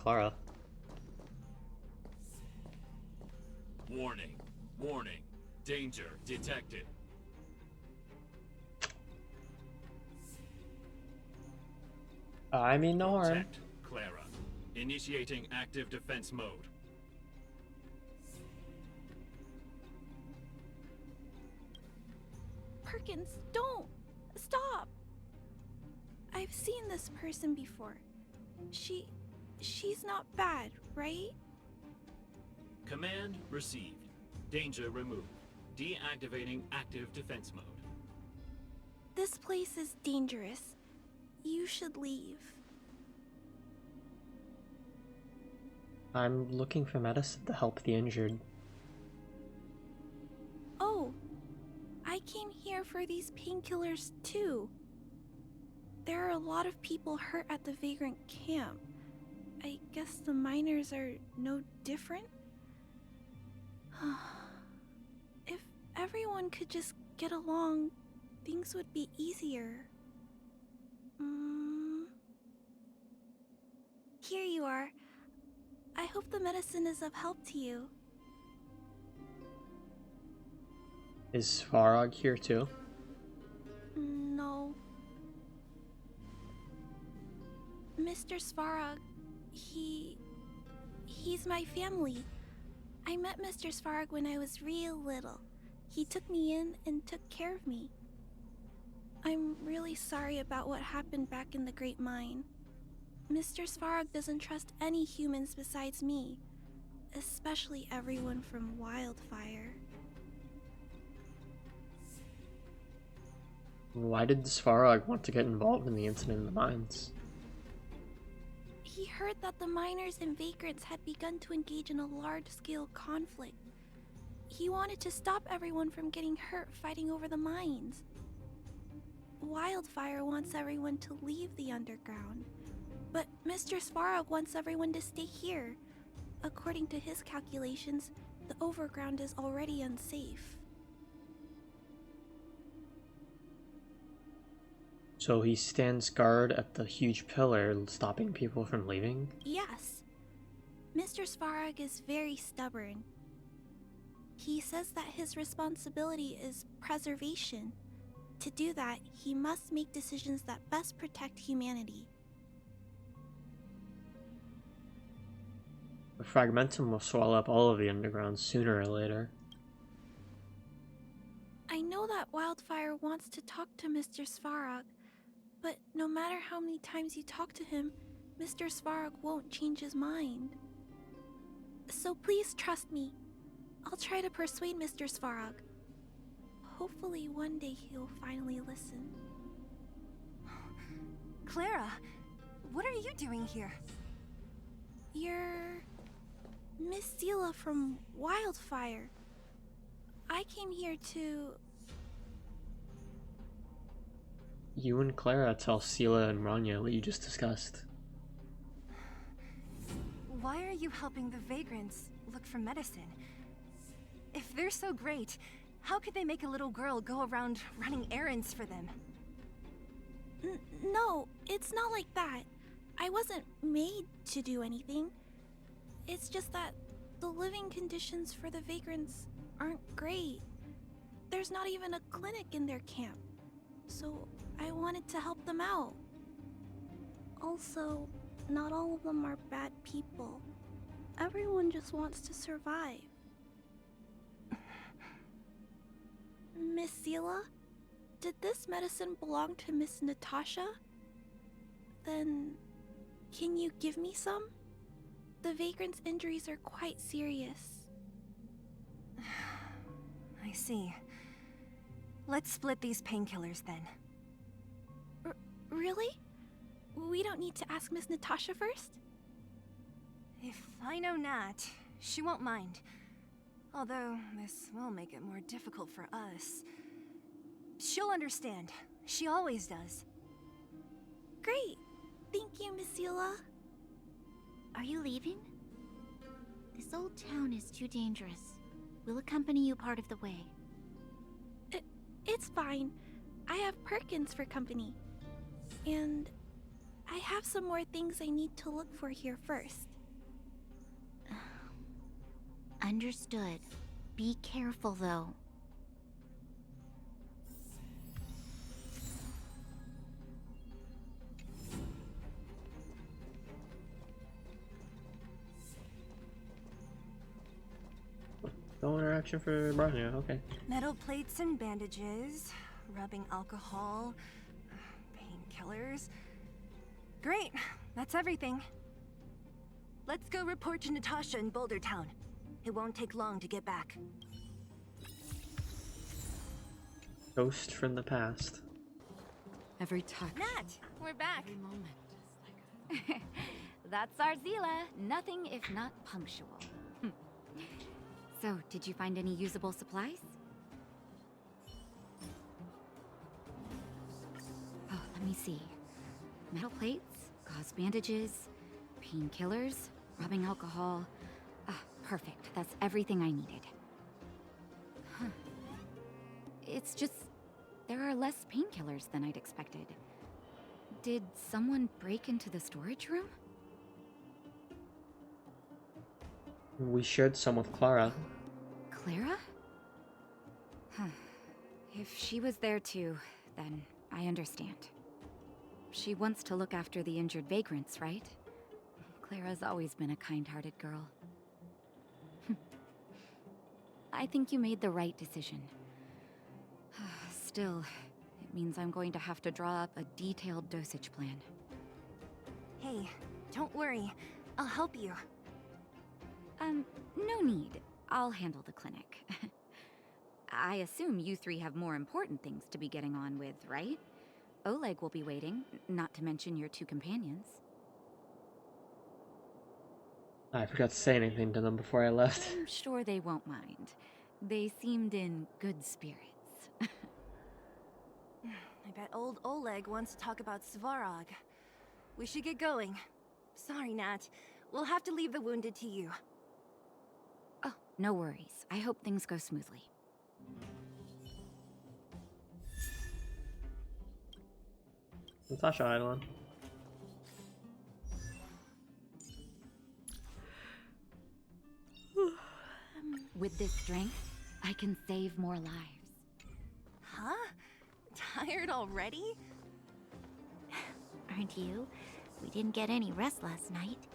Clara. Warning. Warning. Danger detected. I mean no harm. Protect Clara. Initiating active defense mode. Perkins, don't! Stop! I've seen this person before. She's not bad, right? Command received. Danger removed. Deactivating active defense mode. This place is dangerous. You should leave. I'm looking for medicine to help the injured. Oh, I came here for these painkillers too. There are a lot of people hurt at the vagrant camp. I guess the miners are no different? If everyone could just get along, things would be easier. Here you are. I hope the medicine is of help to you. Is Svarog here too? No. Mr. Svarog, he's my family. I met Mr. Svarog when I was real little. He took me in and took care of me. I'm really sorry about what happened back in the Great Mine. Mr. Svarog doesn't trust any humans besides me, especially everyone from Wildfire. Why did Svarog want to get involved in the incident in the mines? He heard that the miners and vagrants had begun to engage in a large-scale conflict. He wanted to stop everyone from getting hurt fighting over the mines. Wildfire wants everyone to leave the underground, but Mr. Svarog wants everyone to stay here. According to his calculations, the overground is already unsafe. So he stands guard at the huge pillar, stopping people from leaving? Yes. Mr. Svarog is very stubborn. He says that his responsibility is preservation. To do that, he must make decisions that best protect humanity. The fragmentum will swallow up all of the underground sooner or later. I know that Wildfire wants to talk to Mr. Svarog, but no matter how many times you talk to him, Mr. Svarog won't change his mind. So please trust me. I'll try to persuade Mr. Svarog. Hopefully one day he'll finally listen. Clara, what are you doing here? You're Miss Seela from Wildfire. I came here to... You and Clara tell Seela and Rania what you just discussed. Why are you helping the vagrants look for medicine? If they're so great, how could they make a little girl go around running errands for them? No, it's not like that. I wasn't made to do anything. It's just that the living conditions for the vagrants aren't great. There's not even a clinic in their camp. So I wanted to help them out. Also, not all of them are bad people. Everyone just wants to survive. Miss Seela, did this medicine belong to Miss Natasha? Then, can you give me some? The vagrant's injuries are quite serious. I see. Let's split these painkillers then. Really? We don't need to ask Miss Natasha first? If I know Nat, she won't mind. Although, this will make it more difficult for us. She'll understand. She always does. Great! Thank you, Miss Seela. Are you leaving? This old town is too dangerous. We'll accompany you part of the way. It's fine. I have Perkins for company. And I have some more things I need to look for here first. Understood. Be careful, though. No interaction for Branya, okay. Metal plates and bandages, rubbing alcohol, painkillers. Great, that's everything. Let's go report to Natasha in Boulder Town. It won't take long to get back. Ghost from the past. Every touch. Nat, we're back. Every moment is like That's our Zila. Nothing if not punctual. So, did you find any usable supplies? Oh, let me see. Metal plates, gauze bandages, painkillers, rubbing alcohol. Ah, perfect. That's everything I needed. Huh. It's just, there are less painkillers than I'd expected. Did someone break into the storage room? We shared some with Clara. Clara? Huh. If she was there too, then I understand. She wants to look after the injured vagrants, right? Clara's always been a kind-hearted girl. I think you made the right decision. Still, it means I'm going to have to draw up a detailed dosage plan. Hey, don't worry. I'll help you. No need. I'll handle the clinic. I assume you three have more important things to be getting on with, right? Oleg will be waiting, not to mention your two companions. I forgot to say anything to them before I left. I'm sure they won't mind. They seemed in good spirits. I bet old Oleg wants to talk about Svarog. We should get going. Sorry, Nat. We'll have to leave the wounded to you. Oh, no worries. I hope things go smoothly. Natasha Eidolon. With this strength, I can save more lives. Huh? Tired already? Aren't you? We didn't get any rest last night.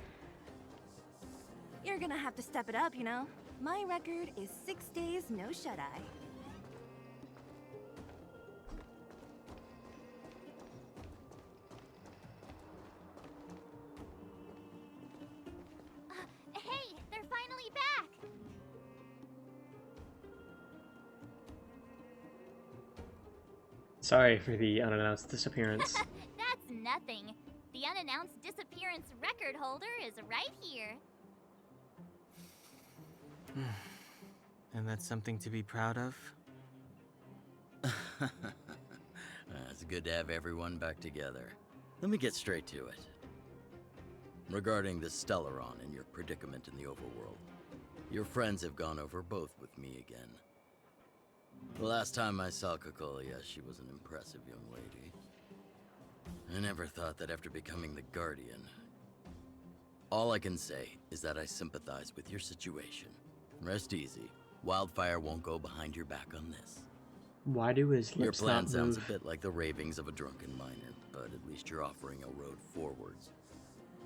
You're gonna have to step it up, you know? My record is 6 days, no shut-eye. Hey, they're finally back! Sorry for the unannounced disappearance. That's nothing. The unannounced disappearance record holder is right here. And that's something to be proud of? It's good to have everyone back together. Let me get straight to it. Regarding the Stellaron and your predicament in the overworld, your friends have gone over both with me again. The last time I saw Kokolia, she was an impressive young lady. I never thought that after becoming the Guardian. All I can say is that I sympathize with your situation. Rest easy. Wildfire won't go behind your back on this. Why do his Your lips plan not sounds a move? bit like the ravings of a drunken miner, but at least you're offering a road forwards.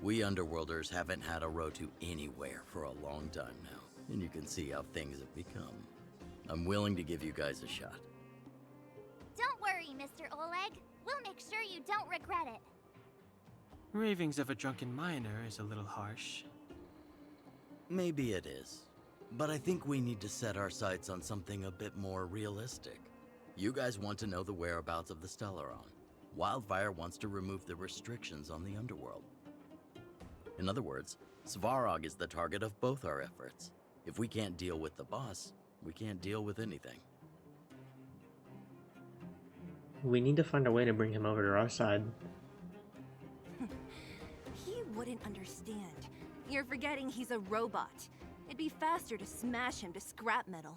We Underworlders haven't had a road to anywhere for a long time now, and you can see how things have become. I'm willing to give you guys a shot. Don't worry, Mr. Oleg. We'll make sure you don't regret it. Ravings of a drunken miner is a little harsh. Maybe it is, but I think we need to set our sights on something a bit more realistic. You guys want to know the whereabouts of the Stellaron. Wildfire wants to remove the restrictions on the Underworld. In other words, Svarog is the target of both our efforts. If we can't deal with the boss, we can't deal with anything. We need to find a way to bring him over to our side. He wouldn't understand. You're forgetting he's a robot. It'd be faster to smash him to scrap metal.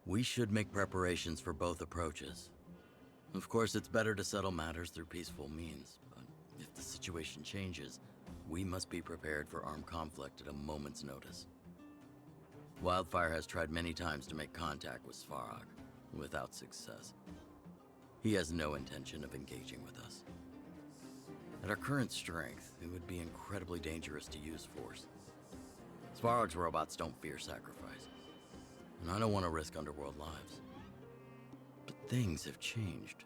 We should make preparations for both approaches. Of course, it's better to settle matters through peaceful means, but if the situation changes, we must be prepared for armed conflict at a moment's notice. Wildfire has tried many times to make contact with Svarog, without success. He has no intention of engaging with us. At our current strength, it would be incredibly dangerous to use force. Svarog's robots don't fear sacrifice, and I don't want to risk underworld lives. But things have changed.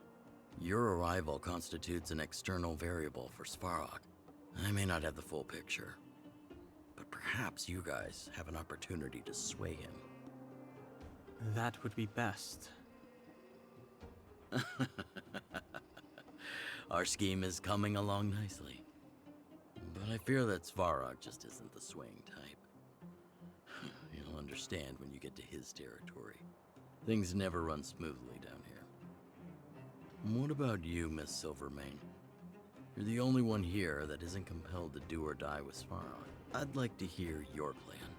Your arrival constitutes an external variable for Svarog. I may not have the full picture, but perhaps you guys have an opportunity to sway him. That would be best. Our scheme is coming along nicely. But I fear that Svarog just isn't the swaying type. You'll understand when you get to his territory. Things never run smoothly down here. What about you, Miss Silvermane? You're the only one here that isn't compelled to do or die with Svarog. I'd like to hear your plan.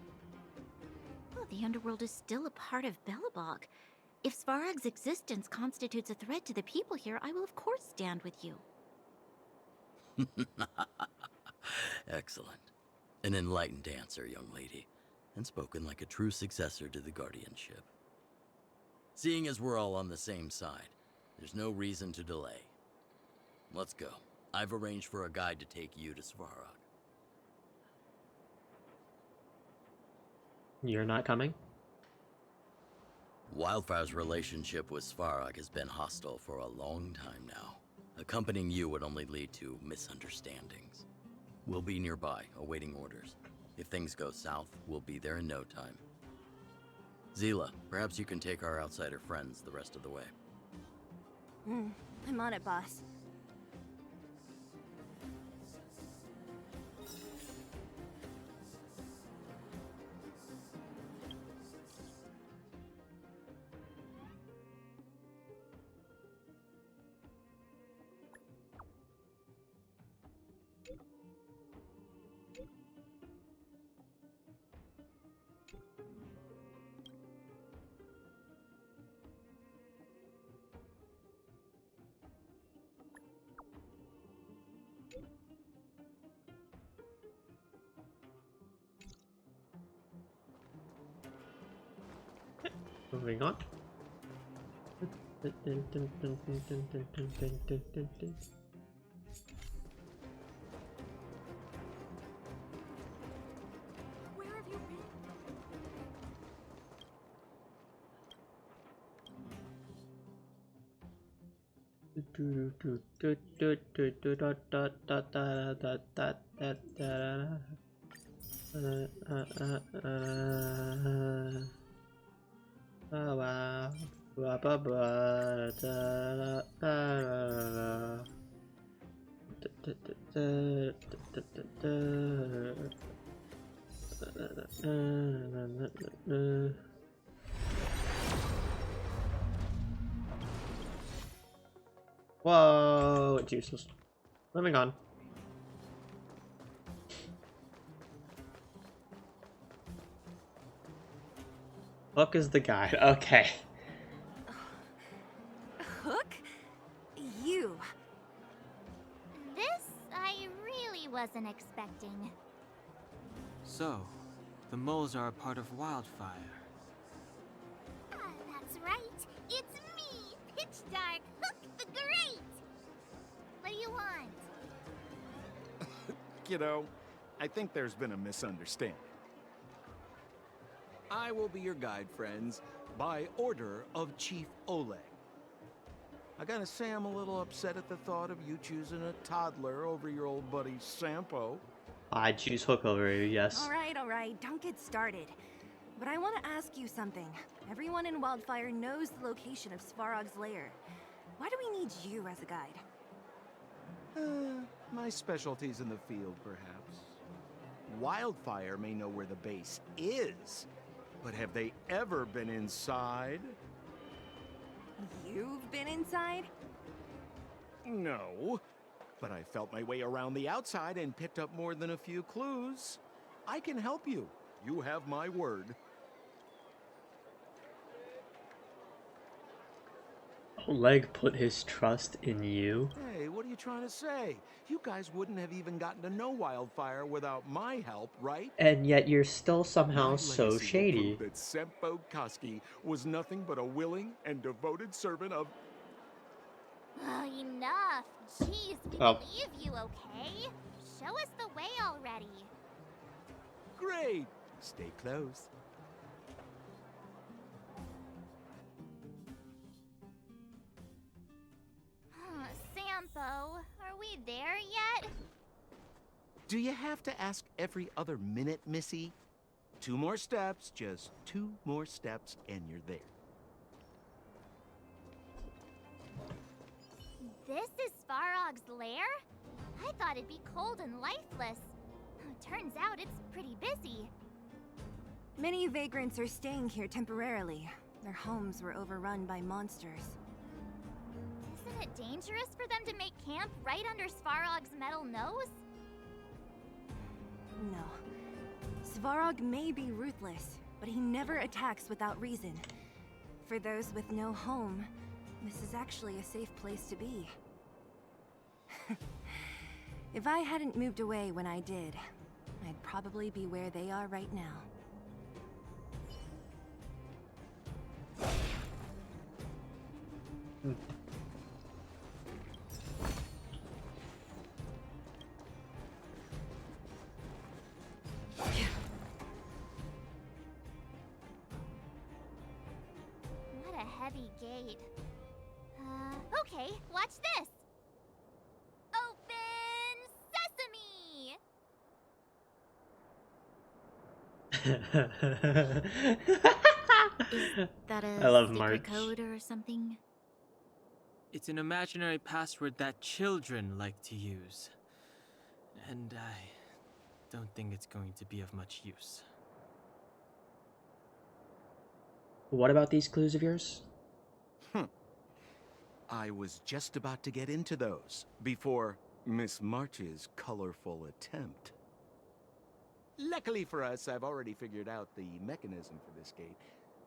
Well, the underworld is still a part of Belobog. If Svarog's existence constitutes a threat to the people here, I will of course stand with you. Excellent. An enlightened answer, young lady, and spoken like a true successor to the guardianship. Seeing as we're all on the same side, there's no reason to delay. Let's go. I've arranged for a guide to take you to Svarog. You're not coming? Wildfire's relationship with Svarog has been hostile for a long time now. Accompanying you would only lead to misunderstandings. We'll be nearby, awaiting orders. If things go south, we'll be there in no time. Zila, perhaps you can take our outsider friends the rest of the way. I'm on it, boss. Moving on. Where have you been? Whoa, it's useless. Moving on. Hook is the guide. Okay. Hook? You. This I really wasn't expecting. So, the moles are a part of Wildfire. That's right. It's me, Pitch Dark Hook the Great. What do you want? Kiddo, I think there's been a misunderstanding. I will be your guide, friends, by order of Chief Oleg. I gotta say I'm a little upset at the thought of you choosing a toddler over your old buddy Sampo. I choose Hook over you, yes. All right, don't get started. But I want to ask you something. Everyone in Wildfire knows the location of Svarog's lair. Why do we need you as a guide? My specialty's in the field, perhaps. Wildfire may know where the base is, but have they ever been inside? You've been inside? No, but I felt my way around the outside and picked up more than a few clues. I can help you. You have my word. Oleg put his trust in you. Hey, what are you trying to say? You guys wouldn't have even gotten to know Wildfire without my help, right? And yet you're still somehow My so legacy will shady. prove that Senpo Koski was nothing but a willing and devoted servant of... Oh, enough. Jeez, we Oh. believe you, okay? Show us the way already. Great! Stay close. Sampo, are we there yet? Do you have to ask every other minute, Missy? 2 more steps, just 2 more steps, and you're there. This is Svarog's lair? I thought it'd be cold and lifeless. Turns out it's pretty busy. Many vagrants are staying here temporarily. Their homes were overrun by monsters. Isn't it dangerous for them to make camp right under Svarog's metal nose? No. Svarog may be ruthless, but he never attacks without reason. For those with no home, this is actually a safe place to be. If I hadn't moved away when I did, I'd probably be where they are right now. What a heavy gate. Okay, watch this! Open sesame! Is that a I love secret March. code or something? It's an imaginary password that children like to use. And I don't think it's going to be of much use. What about these clues of yours? I was just about to get into those before Miss March's colorful attempt. Luckily for us, I've already figured out the mechanism for this gate.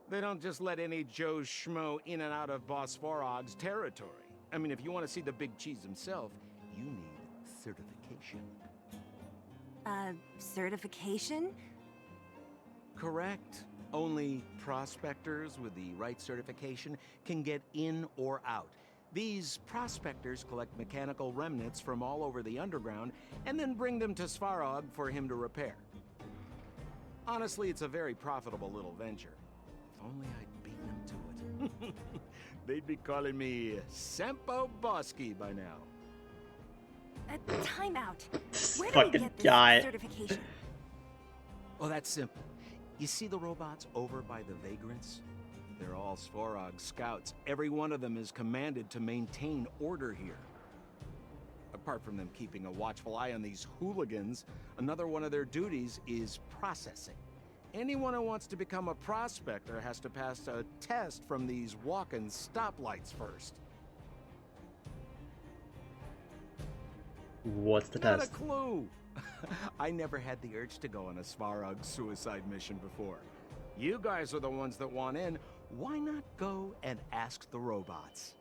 They don't just let any Joe Schmo in and out of Boss Svarog's territory. I mean, if you want to see the big cheese himself, you need certification. Certification? Correct. Only prospectors with the right certification can get in or out. These prospectors collect mechanical remnants from all over the underground and then bring them to Svarog for him to repair. Honestly, it's a very profitable little venture. If only I'd beaten them to it. They'd be calling me Sempo Bosky by now. Time out. This Where do we fucking get this guy. certification? Oh, that's simple. You see the robots over by the vagrants? They're all Svarog scouts. Every one of them is commanded to maintain order here. Apart from them keeping a watchful eye on these hooligans, another one of their duties is processing. Anyone who wants to become a prospector has to pass a test from these walk-in stoplights first. What's the Not test? a clue. I never had the urge to go on a Svarog suicide mission before. You guys are the ones that want in. Why not go and ask the robots?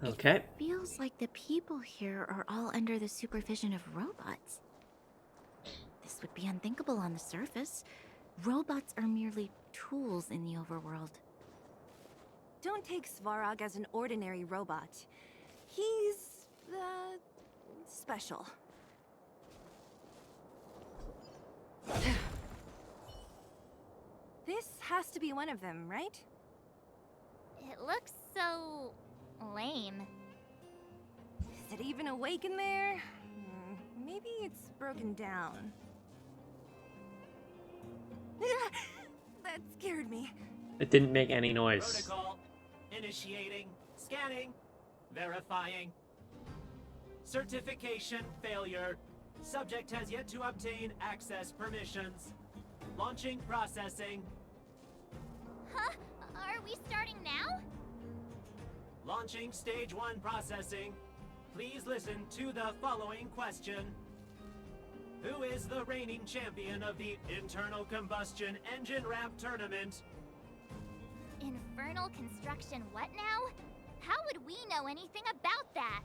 Okay. Feels like the people here are all under the supervision of robots. This would be unthinkable on the surface. Robots are merely tools in the overworld. Don't take Svarog as an ordinary robot. He's, special. This has to be one of them, right? It looks so lame. Is it even awake in there? Maybe it's broken down. That scared me. It didn't make any noise. Protocol. Initiating. Scanning. Verifying. Certification failure. Subject has yet to obtain access permissions. Launching processing. Huh? Are we starting now? Launching stage 1 processing. Please listen to the following question. Who is the reigning champion of the Internal Combustion Engine Ramp Tournament? Infernal construction what now? How would we know anything about that?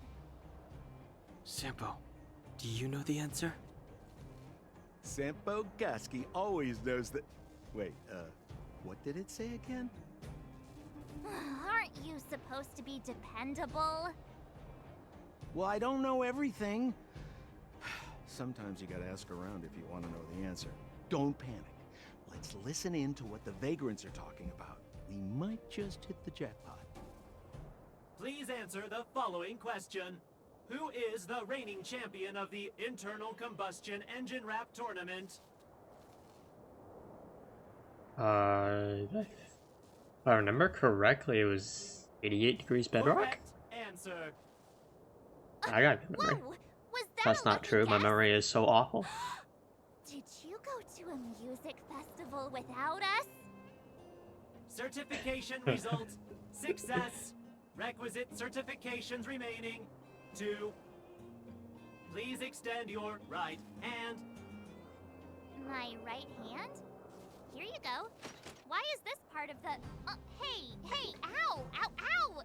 Sampo, do you know the answer? Sampo Gaski always knows that. Wait, what did it say again? Aren't you supposed to be dependable? Well, I don't know everything. Sometimes you gotta ask around if you want to know the answer. Don't panic. Let's listen in to what the vagrants are talking about. We might just hit the jackpot. Please answer the following question. Who is the reigning champion of the Internal Combustion Engine Wrap Tournament? If I remember correctly, it was 88 degrees bedrock? Correct answer. I got a good memory. Whoa! Was that That's a not lucky true. My guess? memory is so awful. Did you go to a music festival without us? Certification result. Success. Requisite certifications remaining. 2. Please extend your right hand. My right hand? Here you go. Why is this part of the... hey, ow, ow, ow!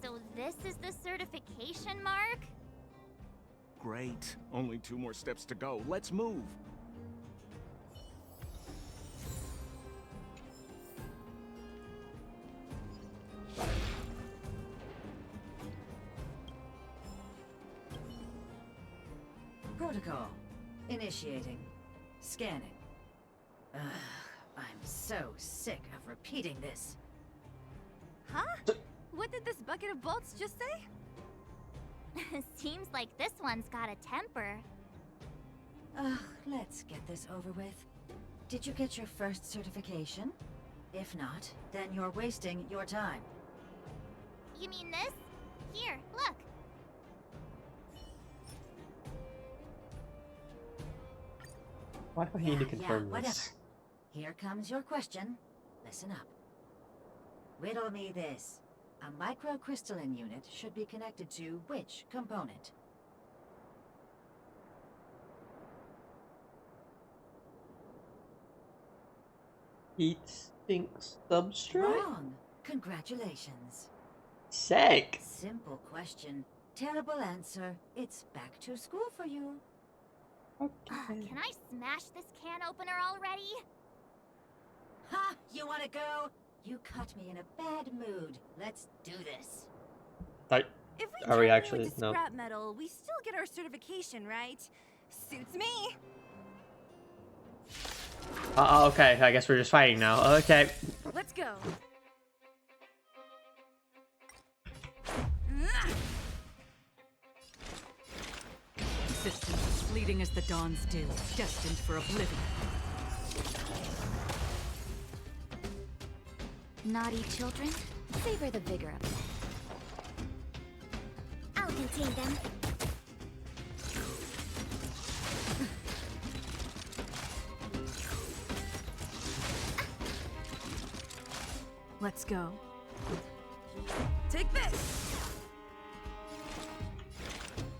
So this is the certification mark? Great. Only 2 more steps to go. Let's move. Protocol. Initiating. Scanning. Ugh, I'm so sick of repeating this. Huh? What did this bucket of bolts just say? Seems like this one's got a temper. Ugh, let's get this over with. Did you get your first certification? If not, then you're wasting your time. You mean this? Here, look. Why do I need to confirm whatever. this? Here comes your question. Listen up. Riddle me this. A microcrystalline unit should be connected to which component? Heat sinks substrate? Wrong. Congratulations. Sick. Simple question. Terrible answer. It's back to school for you. Okay. Can I smash this can opener already? Ha! You wanna go? You caught me in a bad mood. Let's do this. If we Are we turn actually- into no. scrap metal, we still get our certification, right? Suits me. Okay, I guess we're just fighting now. Okay. Let's go. Existence as fleeting as the dawn's dew, destined for oblivion. Naughty children, savor the vigor of life. I'll contain them. Let's go. Take this!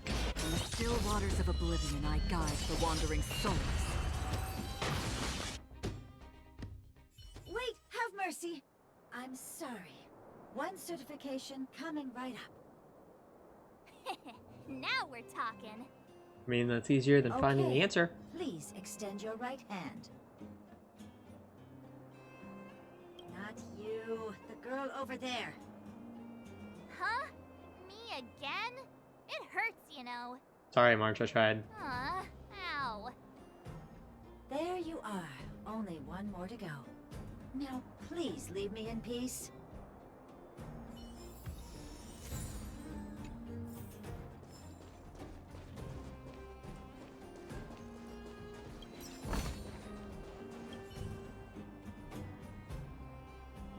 In the still waters of oblivion, I guide the wandering souls. Wait, have mercy! I'm sorry. One certification coming right up. Now we're talking. I mean, that's easier than finding the Okay. answer. Please extend your right hand. Not you, the girl over there. Huh? Me again? It hurts, you know. Sorry, March, I tried. Ow. There you are. Only one more to go. Now, please leave me in peace.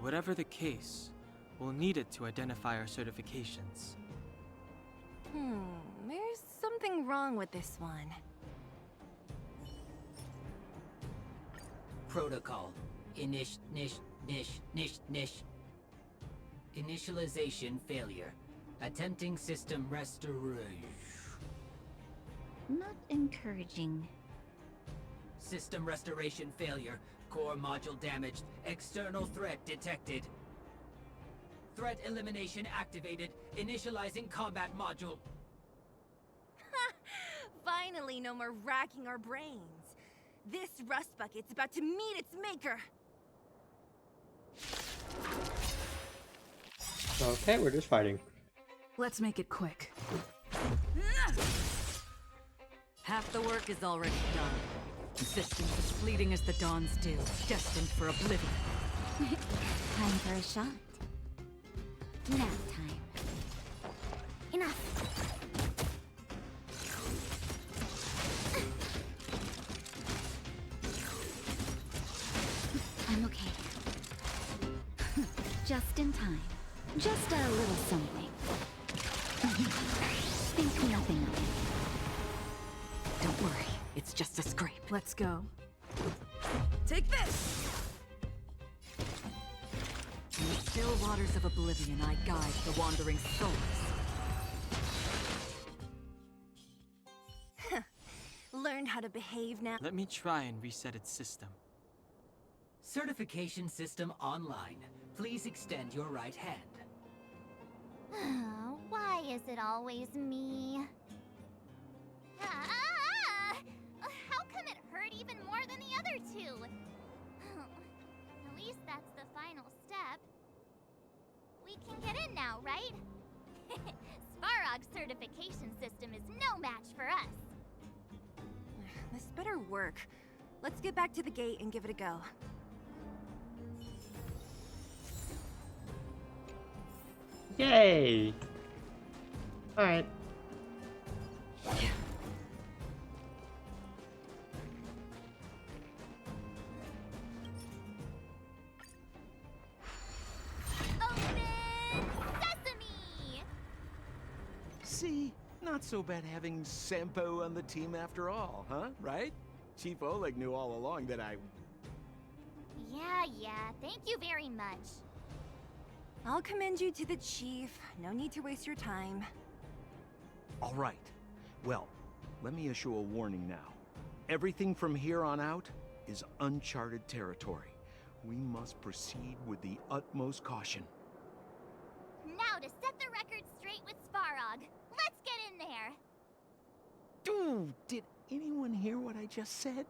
Whatever the case, we'll need it to identify our certifications. There's something wrong with this one. Protocol. Initialization failure. Attempting system restoration. Not encouraging. System restoration failure. Core module damaged. External threat detected. Threat elimination activated. Initializing combat module. Finally, no more racking our brains. This rust bucket's about to meet its maker. Okay, we're just fighting. Let's make it quick. Half the work is already done. Systems as fleeting as the dawn's dew, destined for oblivion. Time for a shot. Nap time. Enough. I'm okay. Just in time. Just a little something. Think nothing of it. Don't worry, it's just a scrape. Let's go. Take this! In the still waters of oblivion, I guide the wandering souls. Learned how to behave now. Let me try and reset its system. Certification system online. Please extend your right hand. Why is it always me? How come it hurt even more than the other two? At least that's the final step. We can get in now, right? Svarog's certification system is no match for us. This better work. Let's get back to the gate and give it a go. Yay! Alright. Open sesame! See? Not so bad having Sampo on the team after all, huh? Right? Chief Oleg knew all along that I... Yeah, thank you very much. I'll commend you to the chief. No need to waste your time. All right. Well, let me issue a warning now. Everything from here on out is uncharted territory. We must proceed with the utmost caution. Now to set the record straight with Svarog. Let's get in there. Dude, did anyone hear what I just said?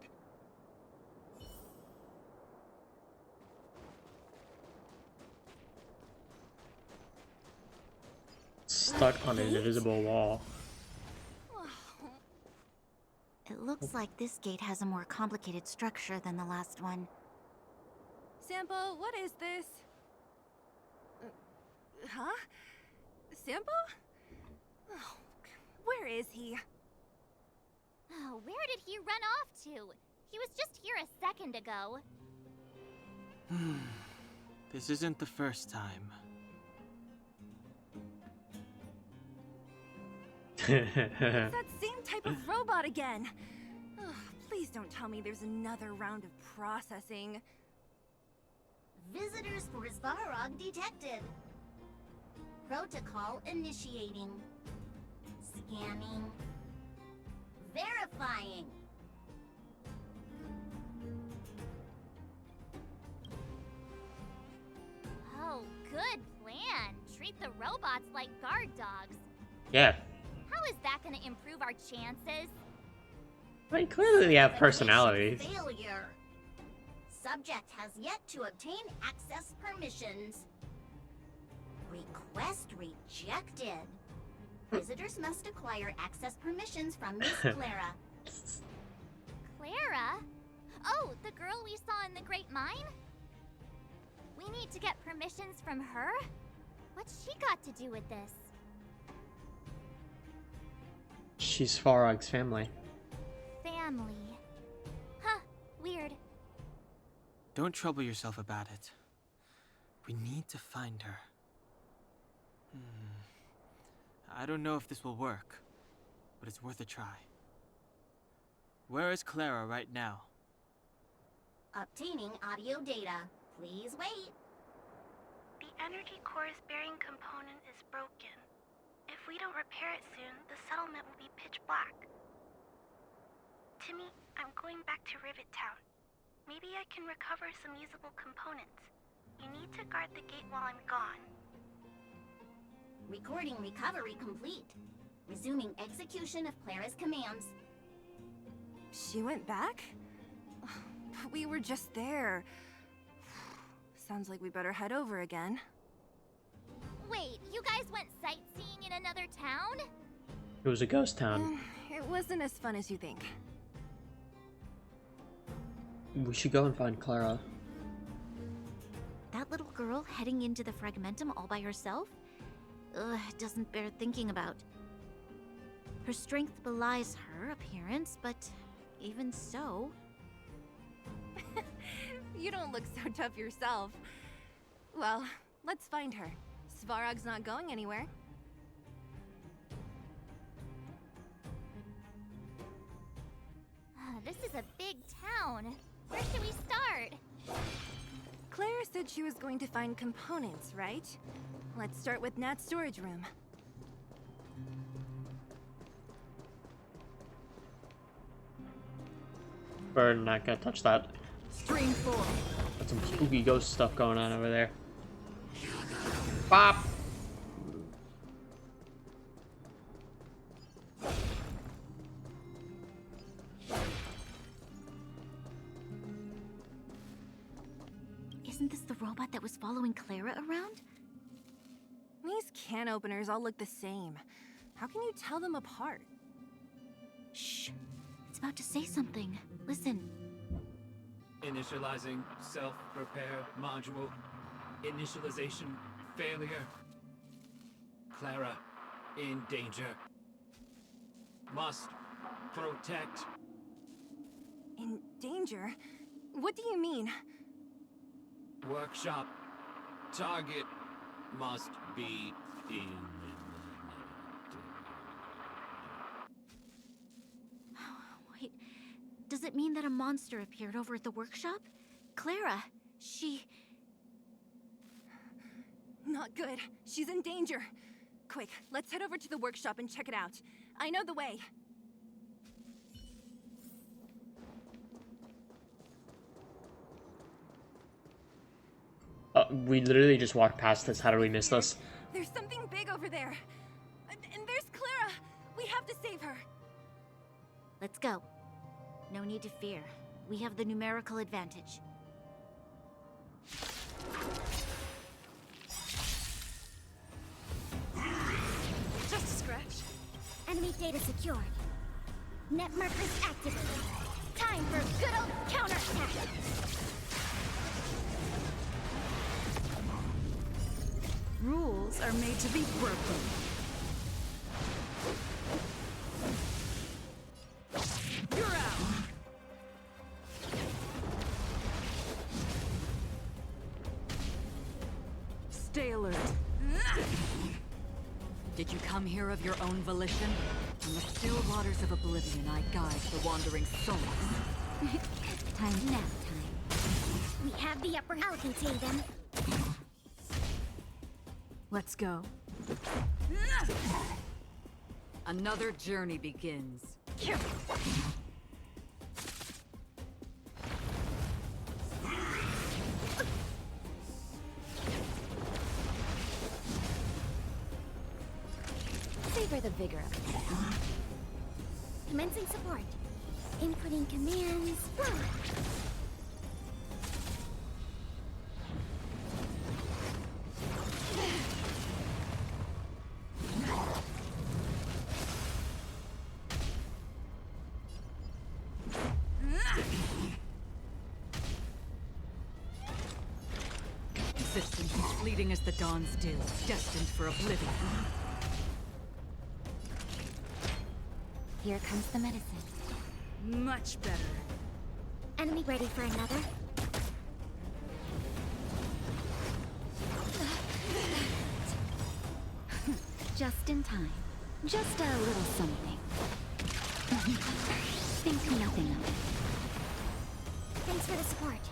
Stuck on an invisible wall. It looks like this gate has a more complicated structure than the last one. Sampo, what is this? Huh? Sampo? Oh, where is he? Oh, where did he run off to? He was just here a second ago. This isn't the first time. That same type of robot again. Ugh, please don't tell me there's another round of processing. Visitors for Svarog detected. Protocol initiating. Scanning. Verifying. Oh, good plan. Treat the robots like guard dogs. Yeah. How is that gonna improve our chances? I mean, clearly they have personalities. Failure. Subject has yet to obtain access permissions. Request rejected. Visitors must acquire access permissions from Miss Clara. Clara? Oh, the girl we saw in the Great Mine? We need to get permissions from her? What's she got to do with this? She's Farog's family. Family. Huh, weird. Don't trouble yourself about it. We need to find her. I don't know if this will work, but it's worth a try. Where is Clara right now? Obtaining audio data. Please wait. The energy core's bearing component is broken. If we don't repair it soon, the settlement will be pitch black. Timmy, I'm going back to Rivet Town. Maybe I can recover some usable components. You need to guard the gate while I'm gone. Recording recovery complete. Resuming execution of Clara's commands. She went back? But we were just there. Sounds like we better head over again. Wait, you guys went sightseeing in another town? It was a ghost town. It wasn't as fun as you think. We should go and find Clara. That little girl heading into the Fragmentum all by herself? Ugh, it doesn't bear thinking about. Her strength belies her appearance, but even so... You don't look so tough yourself. Well, let's find her. Svarog's not going anywhere. This is a big town. Where should we start? Claire said she was going to find components, right? Let's start with Nat's storage room. Bird, not gonna touch that. Stream 4. Got some spooky ghost stuff going on over there. Bop! Isn't this the robot that was following Clara around? These can openers all look the same. How can you tell them apart? Shh. It's about to say something. Listen. Initializing self-repair module. Initialization failure. Clara in danger. Must protect. In danger? What do you mean? Workshop. Target must be in. Wait, does it mean that a monster appeared over at the workshop? Clara, she... Not good. She's in danger. Quick, let's head over to the workshop and check it out. I know the way. We literally just walked past this. How did we miss this? There's something big over there. And there's Clara. We have to save her. Let's go. No need to fear. We have the numerical advantage. Just a scratch. Enemy data secured. Net markers activated. Time for good old counterattack. Rules are made to be broken. You're out! Stay alert. Did you come here of your own volition? In the still waters of oblivion, I guide the wandering souls. Time nap time. We have the upper. I'll contain them. Let's go. Another journey begins. Savor the vigor of it. Commencing support. Inputting commands. Existence is fleeting as the dawn's dew, destined for oblivion. Here comes the medicine. Much better. Enemy ready for another? Just in time. Just a little something. Think nothing of it. Thanks for the support.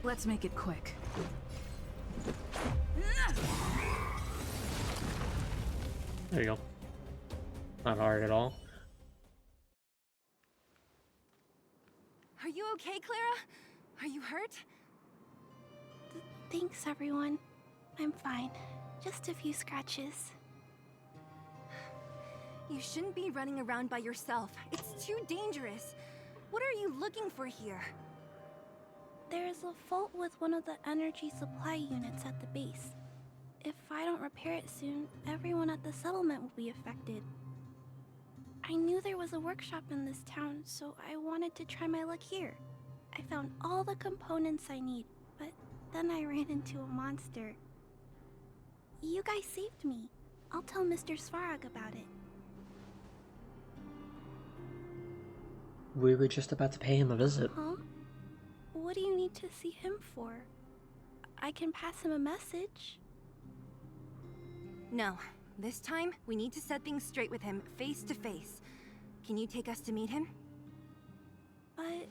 Let's make it quick. There you go. Not hard at all. Are you okay, Clara? Are you hurt? Thanks, everyone. I'm fine. Just a few scratches. You shouldn't be running around by yourself. It's too dangerous. What are you looking for here? There's a fault with one of the energy supply units at the base. If I don't repair it soon, everyone at the settlement will be affected. I knew there was a workshop in this town, so I wanted to try my luck here. I found all the components I need, but then I ran into a monster. You guys saved me. I'll tell Mr. Svarog about it. We were just about to pay him a visit. Huh? What do you need to see him for? I can pass him a message. No. This time, we need to set things straight with him, face to face. Can you take us to meet him? But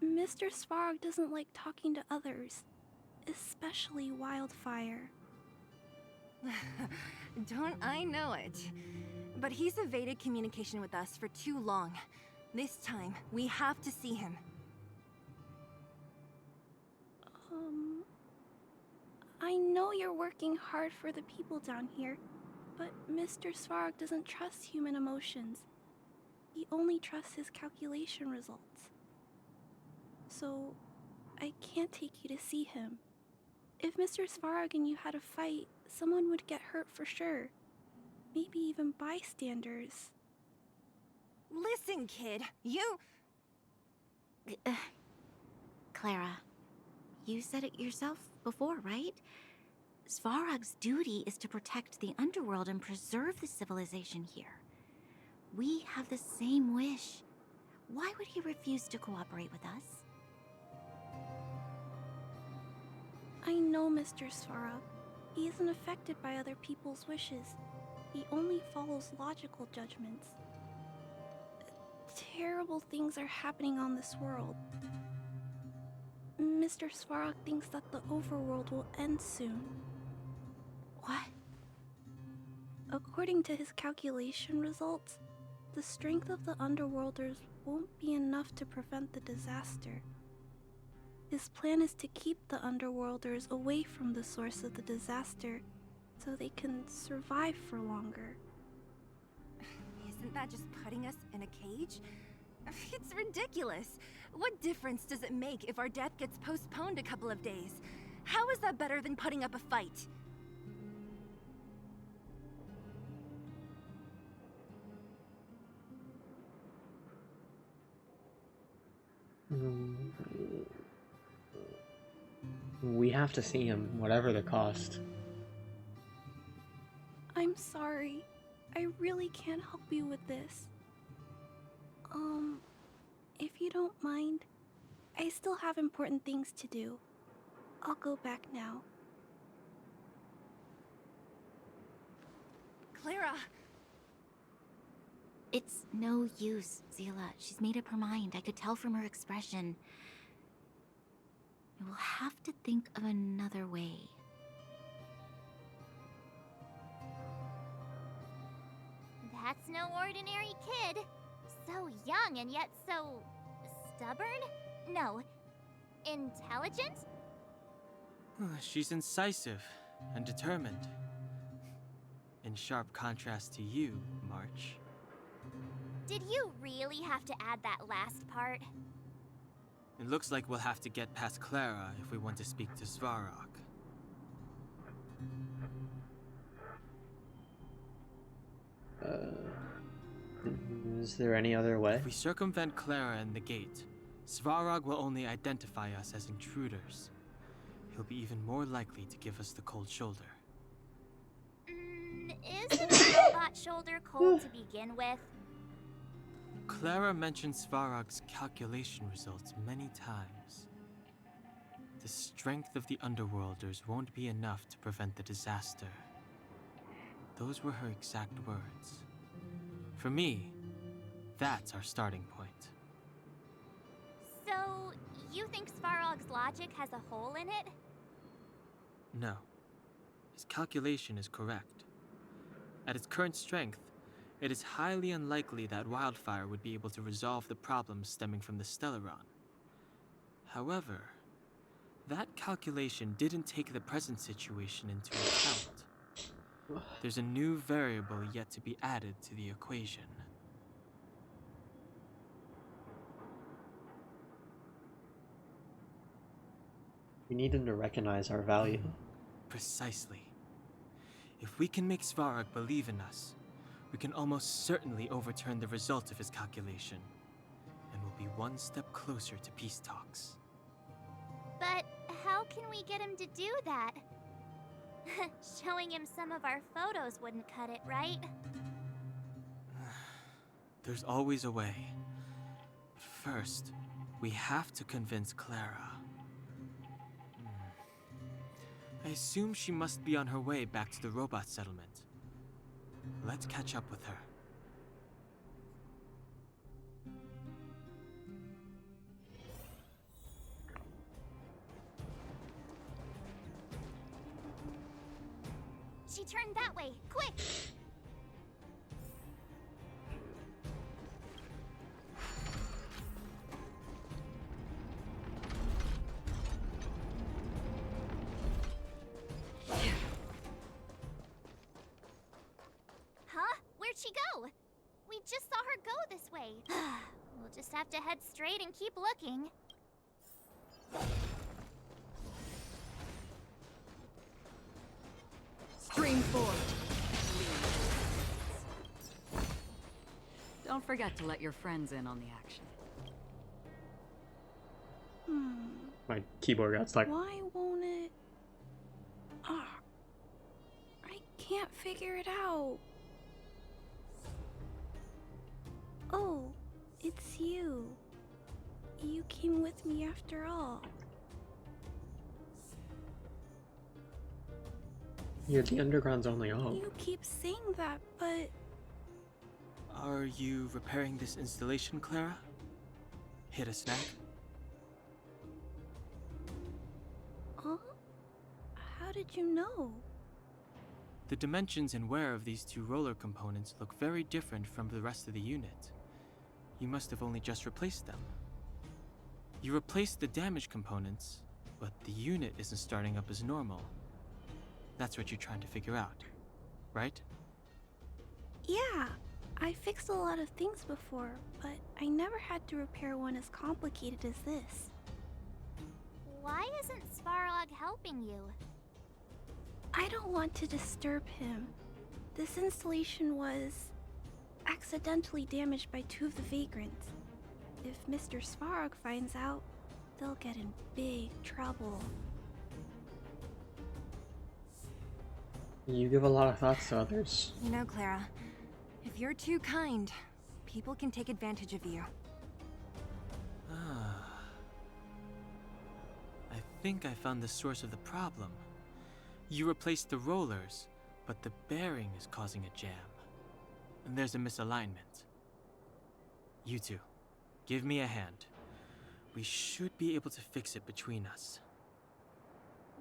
Mr. Svarog doesn't like talking to others, especially Wildfire. Don't I know it? But he's evaded communication with us for too long. This time, we have to see him. I know you're working hard for the people down here, but Mr. Svarog doesn't trust human emotions. He only trusts his calculation results. So, I can't take you to see him. If Mr. Svarog and you had a fight, someone would get hurt for sure. Maybe even bystanders. Listen, kid, you... Clara, you said it yourself before, right? Svarog's duty is to protect the underworld and preserve the civilization here. We have the same wish. Why would he refuse to cooperate with us? I know Mr. Svarog. He isn't affected by other people's wishes. He only follows logical judgments. Terrible things are happening on this world. Mr. Svarog thinks that the overworld will end soon. What? According to his calculation results, the strength of the Underworlders won't be enough to prevent the disaster. His plan is to keep the Underworlders away from the source of the disaster so they can survive for longer. Isn't that just putting us in a cage? It's ridiculous. What difference does it make if our death gets postponed a couple of days? How is that better than putting up a fight? We have to see him, whatever the cost. I'm sorry. I really can't help you with this. If you don't mind, I still have important things to do. I'll go back now. Clara! It's no use, Zila. She's made up her mind. I could tell from her expression. We'll have to think of another way. That's no ordinary kid. So young and yet so... stubborn? No. Intelligent? She's incisive and determined. In sharp contrast to you, March. Did you really have to add that last part? It looks like we'll have to get past Clara if we want to speak to Svarog. Is there any other way? If we circumvent Clara and the gate, Svarog will only identify us as intruders. He'll be even more likely to give us the cold shoulder. Is the robot shoulder cold to begin with? Clara mentioned Svarog's calculation results many times. The strength of the Underworlders won't be enough to prevent the disaster. Those were her exact words. For me, that's our starting point. So, you think Svarog's logic has a hole in it? No. His calculation is correct. At its current strength, it is highly unlikely that Wildfire would be able to resolve the problems stemming from the Stellaron. However, That calculation didn't take the present situation into account. There's a new variable yet to be added to the equation. We need him to recognize our value. Precisely. If we can make Svarog believe in us, we can almost certainly overturn the result of his calculation, and we'll be one step closer to peace talks. But how can we get him to do that? Showing him some of our photos wouldn't cut it, right? There's always a way. First, we have to convince Clara. I assume she must be on her way back to the robot settlement. Let's catch up with her. She turned that way. Quick! Huh? Where'd she go? We just saw her go this way. We'll just have to head straight and keep looking. Stream forward. Don't forget to let your friends in on the action. My keyboard got stuck. Why won't it? Ah, I can't figure it out. Oh, it's you. You came with me after all. You're the Underground's only hope. You keep saying that, but... Are you repairing this installation, Clara? Hit a snack? Huh? How did you know? The dimensions and wear of these two roller components look very different from the rest of the unit. You must have only just replaced them. You replaced the damaged components, but the unit isn't starting up as normal. That's what you're trying to figure out, right? Yeah, I fixed a lot of things before, but I never had to repair one as complicated as this. Why isn't Svarog helping you? I don't want to disturb him. This installation was accidentally damaged by two of the vagrants. If Mr. Svarog finds out, they'll get in big trouble. You give a lot of thoughts to others. You know, Clara, if you're too kind, people can take advantage of you. I think I found the source of the problem. You replaced the rollers, but the bearing is causing a jam. And there's a misalignment. You two, give me a hand. We should be able to fix it between us.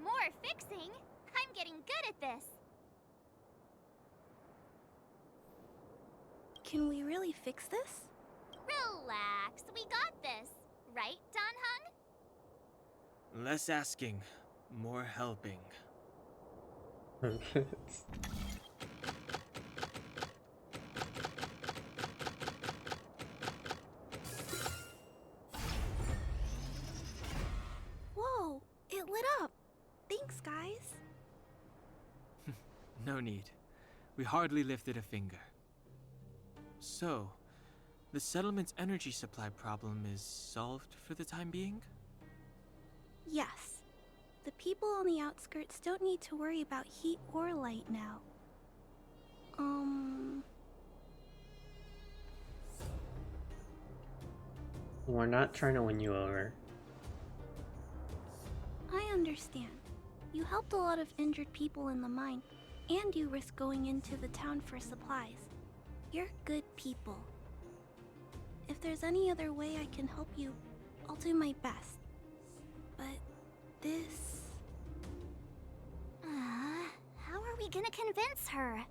More fixing? I'm getting good at this. Can we really fix this? Relax, we got this. Right, Don Hung? Less asking, more helping. Whoa, it lit up. Thanks, guys. No need. We hardly lifted a finger. So, the settlement's energy supply problem is solved for the time being? Yes. The people on the outskirts don't need to worry about heat or light now. We're not trying to win you over. I understand. You helped a lot of injured people in the mine, and you risked going into the town for supplies. You're good people. If there's any other way I can help you, I'll do my best. But this... How are we gonna convince her?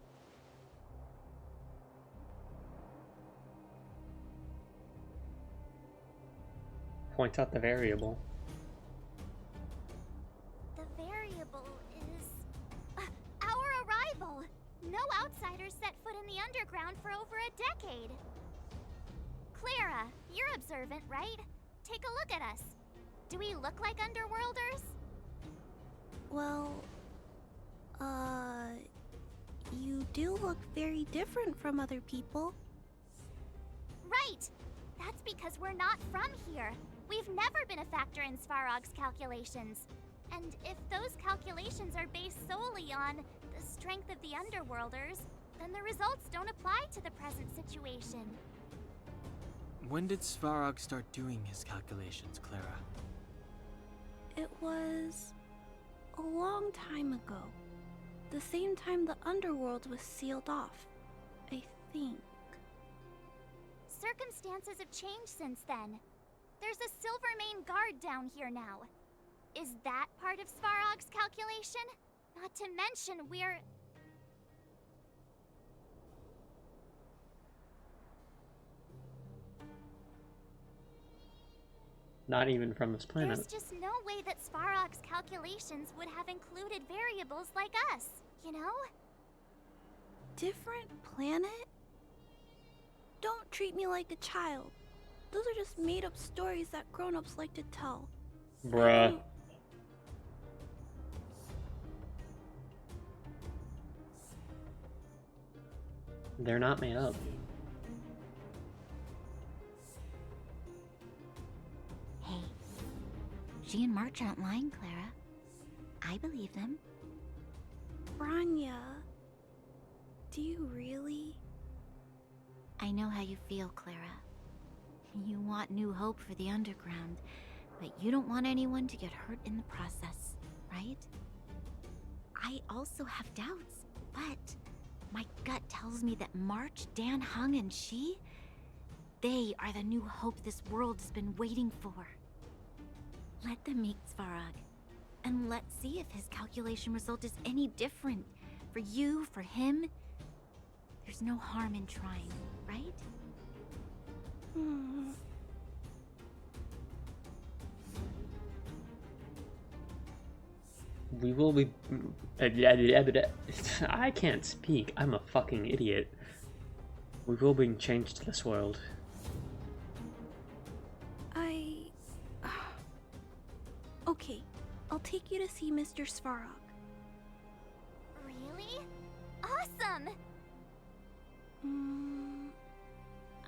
Point out the variable. no outsiders set foot in the underground for over a decade. Clara, you're observant, right? Take a look at us. Do we look like underworlders? Well, you do look very different from other people. Right! That's because we're not from here. We've never been a factor in Svarog's calculations. And if those calculations are based solely on the strength of the Underworlders, then the results don't apply to the present situation. When did Svarog start doing his calculations, Clara? It was a long time ago. The same time the Underworld was sealed off, I think. Circumstances have changed since then. There's a Silvermane guard down here now. Is that part of Svarog's calculation? Not to mention we're... Not even from this planet. There's just no way that Svarog's calculations would have included variables like us, you know? Different planet? Don't treat me like a child. Those are just made-up stories that grown-ups like to tell. Bruh. They're not made up. Hey, she and March aren't lying, Clara. I believe them. Branya, do you really? I know how you feel, Clara. You want new hope for the underground, but you don't want anyone to get hurt in the process, right? I also have doubts, but my gut tells me that March, Dan Heng, and she, they are the new hope this world has been waiting for. Let them meet Svarog, and let's see if his calculation result is any different. For you, for him, there's no harm in trying, right? We will be... I can't speak. I'm a fucking idiot. We will bring change to this world. Okay, I'll take you to see Mr. Svarog. Really? Awesome!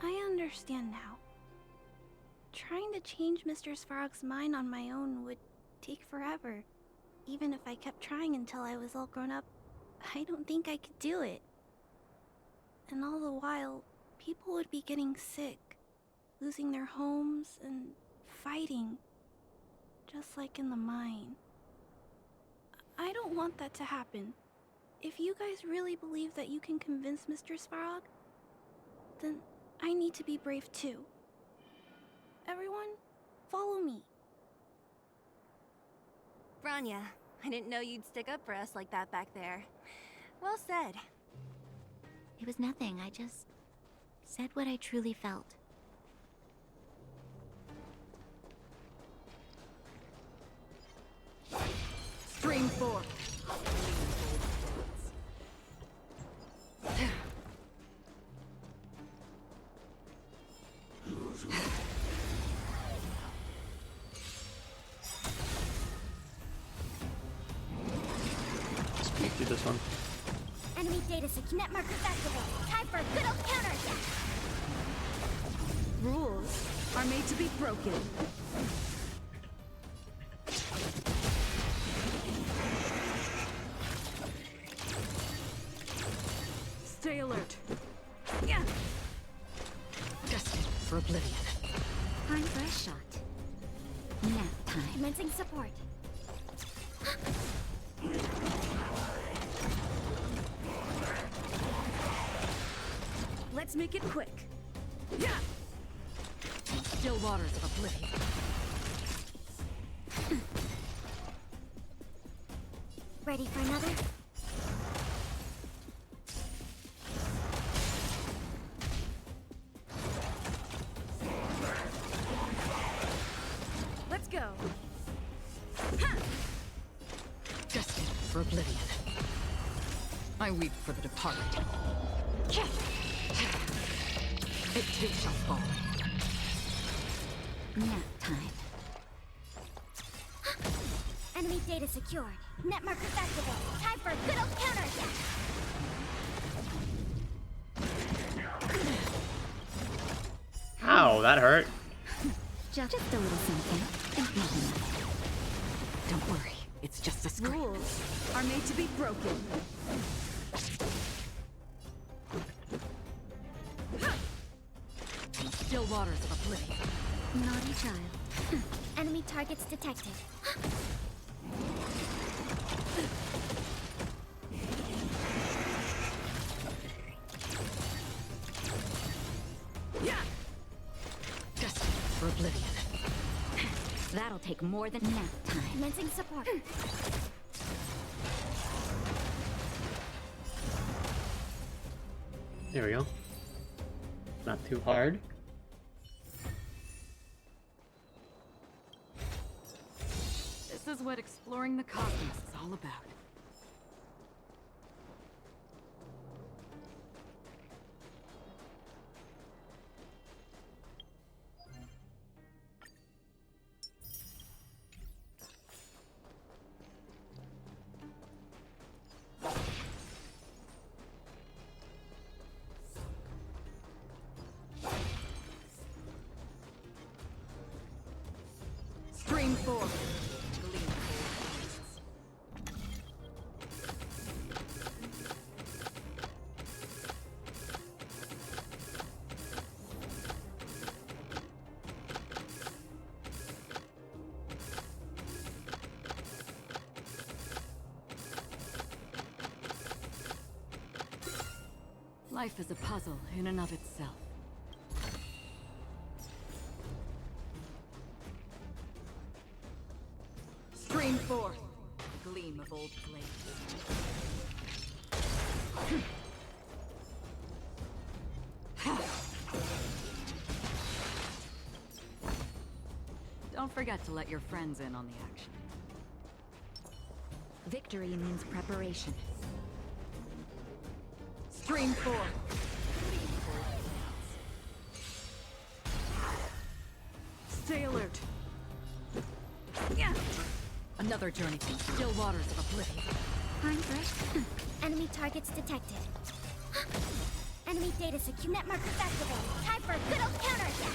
I understand now. Trying to change Mr. Svarog's mind on my own would take forever. Even if I kept trying until I was all grown up, I don't think I could do it. And all the while, people would be getting sick, losing their homes, and fighting. Just like in the mine. I don't want that to happen. If you guys really believe that you can convince Mr. Svarog, then I need to be brave too. Everyone, follow me. Branya, I didn't know you'd stick up for us like that back there. Well said. It was nothing, I just said what I truly felt. Stream 4. Speak to this one. Enemy data net markers activated. Time for a good old counterattack. Rules are made to be broken. Stay alert. Yeah. Destined for oblivion. Time for a shot. Nap time. Commencing support. Let's make it quick. Yeah. Still waters of oblivion. Ready for another? Let's go. Ha! Destined for oblivion. I weep for the departed. It too shall fall. Nap time. Enemy data secured. Net markers activated. Time for a good old counterattack. Ow, that hurt. Just a little something. Don't worry, it's just a scream. Rules are made to be broken. Still waters of oblivion. Naughty child. Enemy targets detected. Yeah. Destined for oblivion. That'll take more than nap time. Commencing support. There we go. Not too hard. This is what exploring the cosmos is all about. Stream 4. Life is a puzzle in and of itself. Stream forth, gleam of old blades. Don't forget to let your friends in on the action. Victory means preparation. Stream 4. Stay alert. Another journey through still waters of oblivion. I'm fresh. Enemy targets detected. Enemy data secure. Net markers activated. Time for a good old counterattack.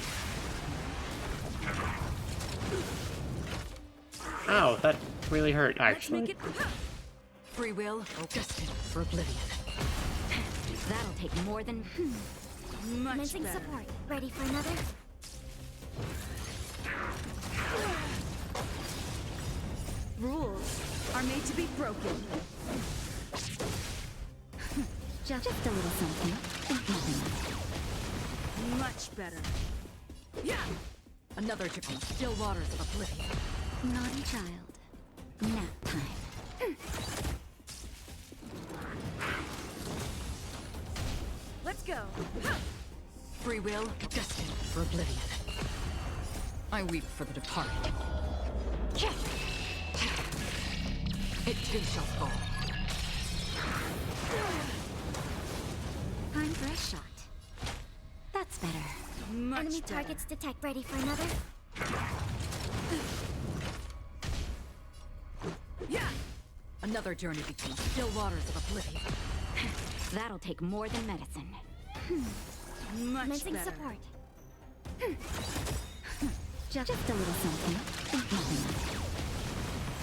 Ow, that really hurt, Let's actually. make it. Free will, destined for oblivion. That'll take more than... Much Commencing better. support. Ready for another? Rules are made to be broken. Just a little something. Much better. Yeah. Another journey. Still waters of oblivion. Naughty child. Nap time. Let's go. Free will, destined for oblivion. I weep for the departed. It too shall fall. Time for a shot. That's better. Much Enemy better. targets detect. Ready for another? Yeah. Another journey between still waters of oblivion. That'll take more than medicine. Much Commencing better. support. Just a little something.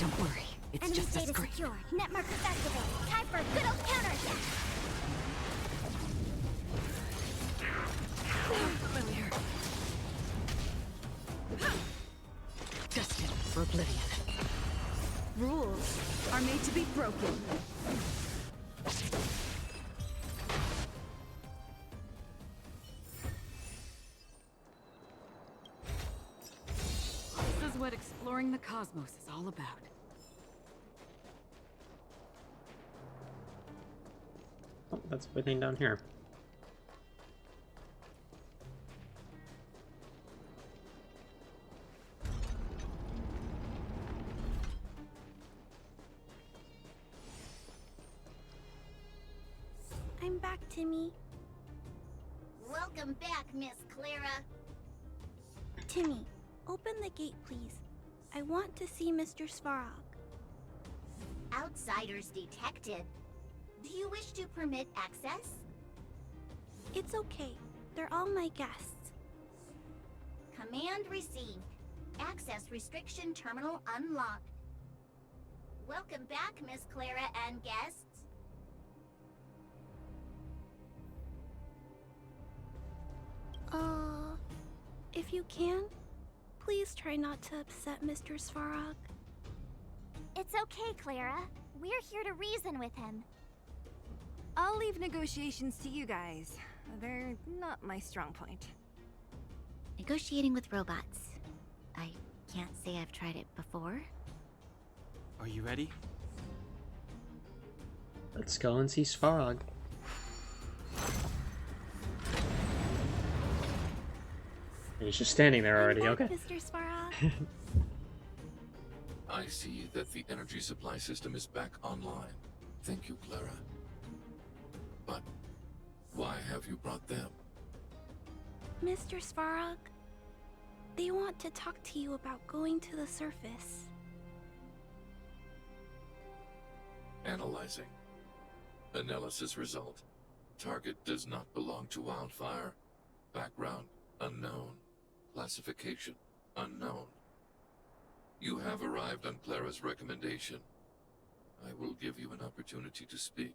Don't worry, it's Enemy just a data scream. secured. Net markers activated. Time for a good old counterattack. Familiar. Destined for oblivion. Rules are made to be broken. This is what exploring the cosmos is all about. Oh, that's everything down here. back, Timmy. Welcome back, Miss Clara. Timmy, open the gate, please. I want to see Mr. Svarog. Outsiders detected. Do you wish to permit access? It's okay. They're all my guests. Command received. Access restriction terminal unlocked. Welcome back, Miss Clara and guests. If you can, please try not to upset Mr. Svarog. It's okay, Clara. We're here to reason with him. I'll leave negotiations to you guys. They're not my strong point. Negotiating with robots. I can't say I've tried it before. Are you ready? Let's go and see Svarog. He's just standing there already, I'm back, okay. Mr. Svarog. I see that the energy supply system is back online. Thank you, Clara. But why have you brought them? Mr. Svarog, they want to talk to you about going to the surface. Analyzing. Analysis result. Target does not belong to Wildfire. Background unknown. Classification unknown. You have arrived on Clara's recommendation. I will give you an opportunity to speak.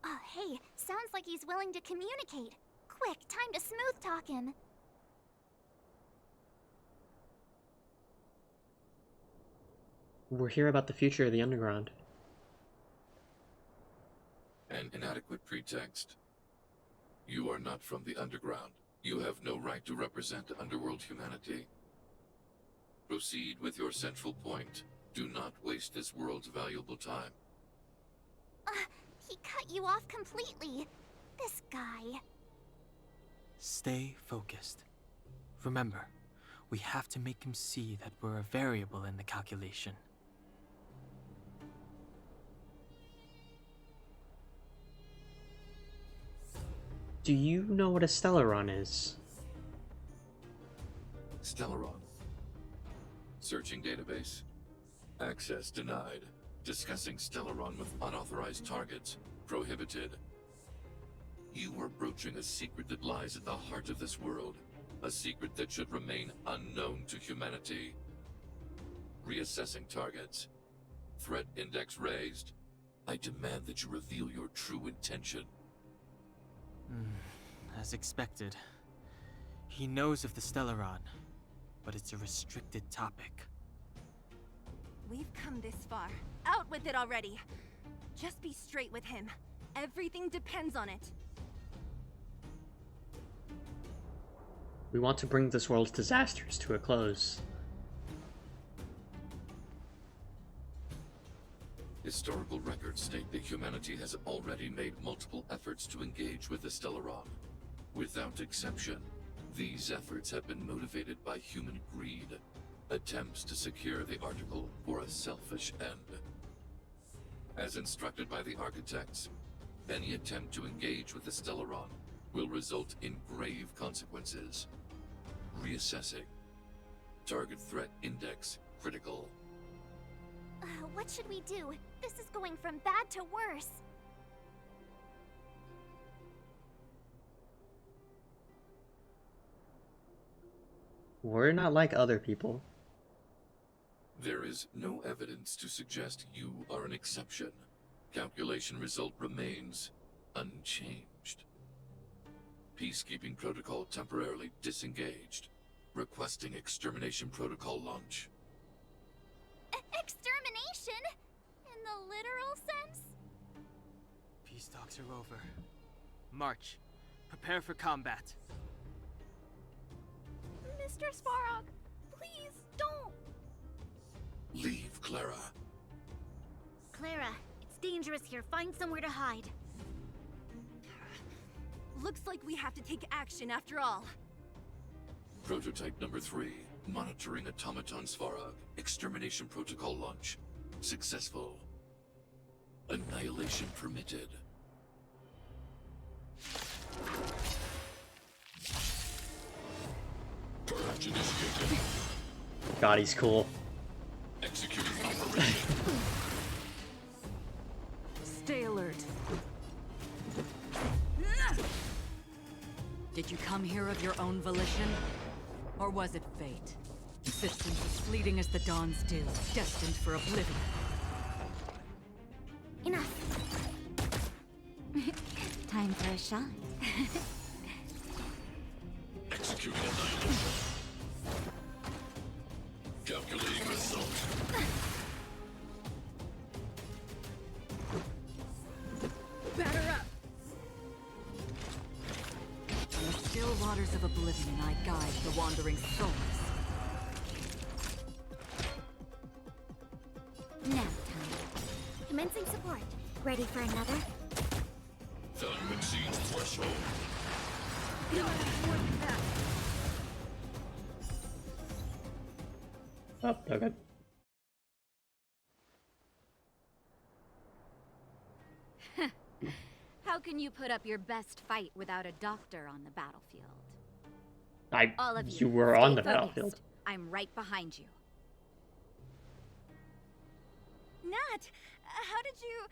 Oh, hey, sounds like he's willing to communicate. Quick, time to smooth talk him. We're here about the future of the underground. An inadequate pretext. You are not from the underground. You have no right to represent underworld humanity. Proceed with your central point. Do not waste this world's valuable time. He cut you off completely. This guy. Stay focused. Remember, we have to make him see that we're a variable in the calculation. Do you know what a Stellaron is? Stellaron. Searching database. Access denied. Discussing Stellaron with unauthorized targets. Prohibited. You are broaching a secret that lies at the heart of this world. A secret that should remain unknown to humanity. Reassessing targets. Threat index raised. I demand that you reveal your true intention. As expected. He knows of the Stellaron, but it's a restricted topic. We've come this far. Out with it already! Just be straight with him. Everything depends on it. We want to bring this world's disasters to a close. Historical records state that humanity has already made multiple efforts to engage with the Stellaron. Without exception, these efforts have been motivated by human greed, attempts to secure the article for a selfish end. As instructed by the architects, any attempt to engage with the Stellaron will result in grave consequences. Reassessing. Target threat index critical. What should we do? This is going from bad to worse. We're not like other people. There is no evidence to suggest you are an exception. Calculation result remains unchanged. Peacekeeping protocol temporarily disengaged. Requesting extermination protocol launch. Extermination? In the literal sense? Peace talks are over. March. Prepare for combat. Mr. Svarog, please don't. Leave, Clara. Clara, it's dangerous here. Find somewhere to hide. Looks like we have to take action after all. Prototype number 3. Monitoring automaton Svarog. Extermination protocol launch. Successful. Annihilation permitted. God, he's cool. Executing operation. Stay alert. Did you come here of your own volition? Or was it fate? Existence as fleeting as the dawn's dew, destined for oblivion. Enough. Time for a shot. Executing annihilation. Calculating result. Batter up! In the still waters of oblivion, I guide the wandering souls. Nap time. Commencing support. Ready for another? Value exceeds threshold. Oh, okay. How can you put up your best fight without a doctor on the battlefield? All of You were on the stay focused. battlefield. I'm right behind you. Nat, how did you...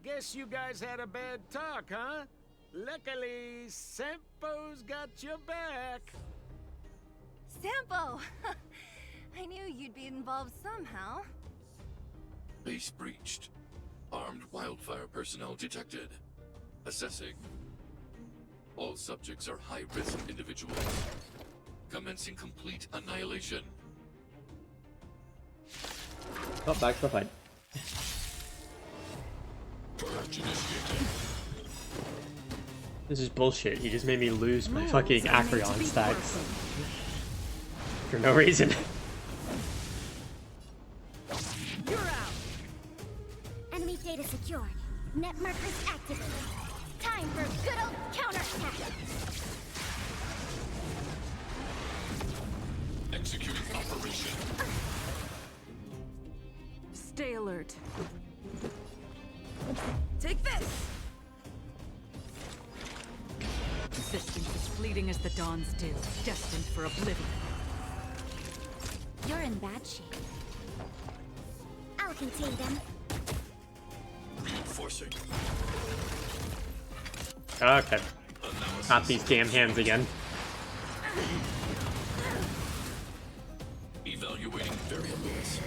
Guess you guys had a bad talk, huh? Luckily, Sempo's got your back. Sampo! I knew you'd be involved somehow. Base breached. Armed wildfire personnel detected. Assessing. All subjects are high-risk individuals. Commencing complete annihilation. Oh, back to the fight. Purge initiated. This is bullshit. He just made me lose my fucking Acreon stacks. For no reason. You're out. Enemy data secured. Net markers activated. Time for good old counterattack. Executing operation. Stay alert. Take this! Existence as fleeting as the dawn's dew, destined for oblivion. You're in bad shape. I'll contain them. Reinforcing. Okay. Analysis. Not these damn hands again. Evaluating variables.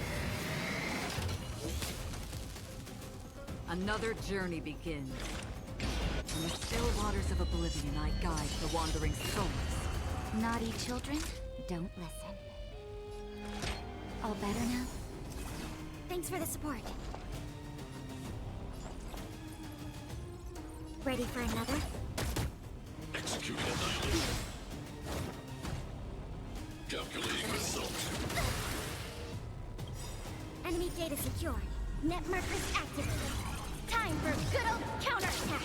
Another journey begins. In the still waters of oblivion, I guide the wandering souls. Naughty children, don't listen. All better now? Thanks for the support. Ready for another? Executing annihilation. Calculating result. Enemy data secured. Net markers activated. Time for good old counterattack.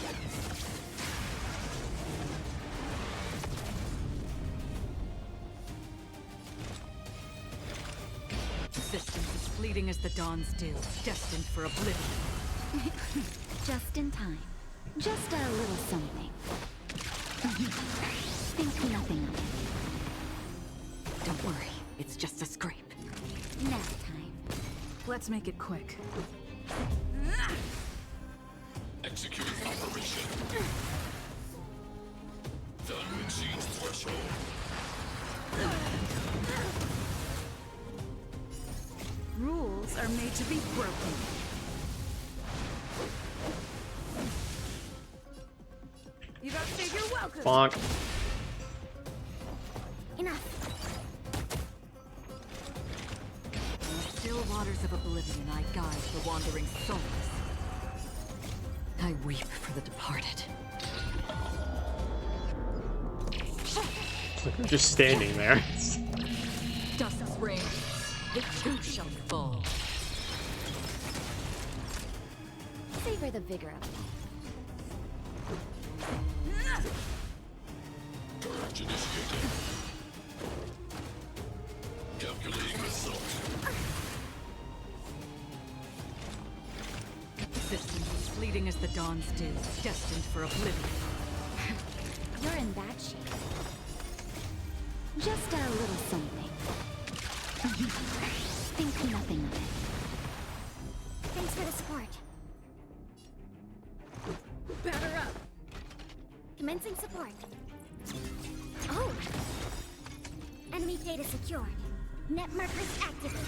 Existence as fleeting as the dawn's dew, destined for oblivion. Just in time. Just a little something. Think nothing of it. Don't worry, it's just a scrape. Nap time. Let's make it quick. Executing operation. Value exceeds threshold. Rules are made to be broken. You got to say you're welcome. Bonk. Enough. In the still waters of oblivion, I guide the wandering souls. I weep for the departed. I'm just standing there. Dust's reign, it too shall fall. Savor the vigor of life. Purge initiated. Calculating result. Existence as fleeting as the dawn's dew, destined for oblivion. You're in bad shape. Just a little something. Think nothing of it. Thanks for the support. Batter up! Commencing support. Oh! Enemy data secured. Net markers activated.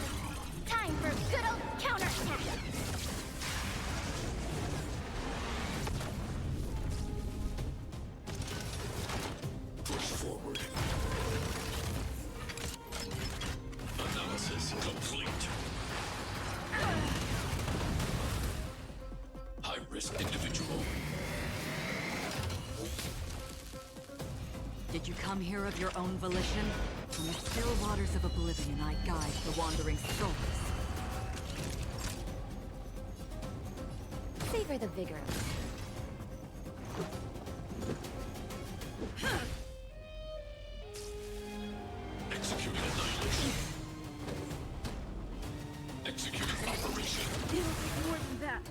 Time for good old counterattack! Push forward. Analysis complete. High-risk individual. Did you come here of your own volition? From the still waters of oblivion, I guide the wandering souls. Savor the vigor of it. Executing annihilation. Executing operation. It'll take more than that.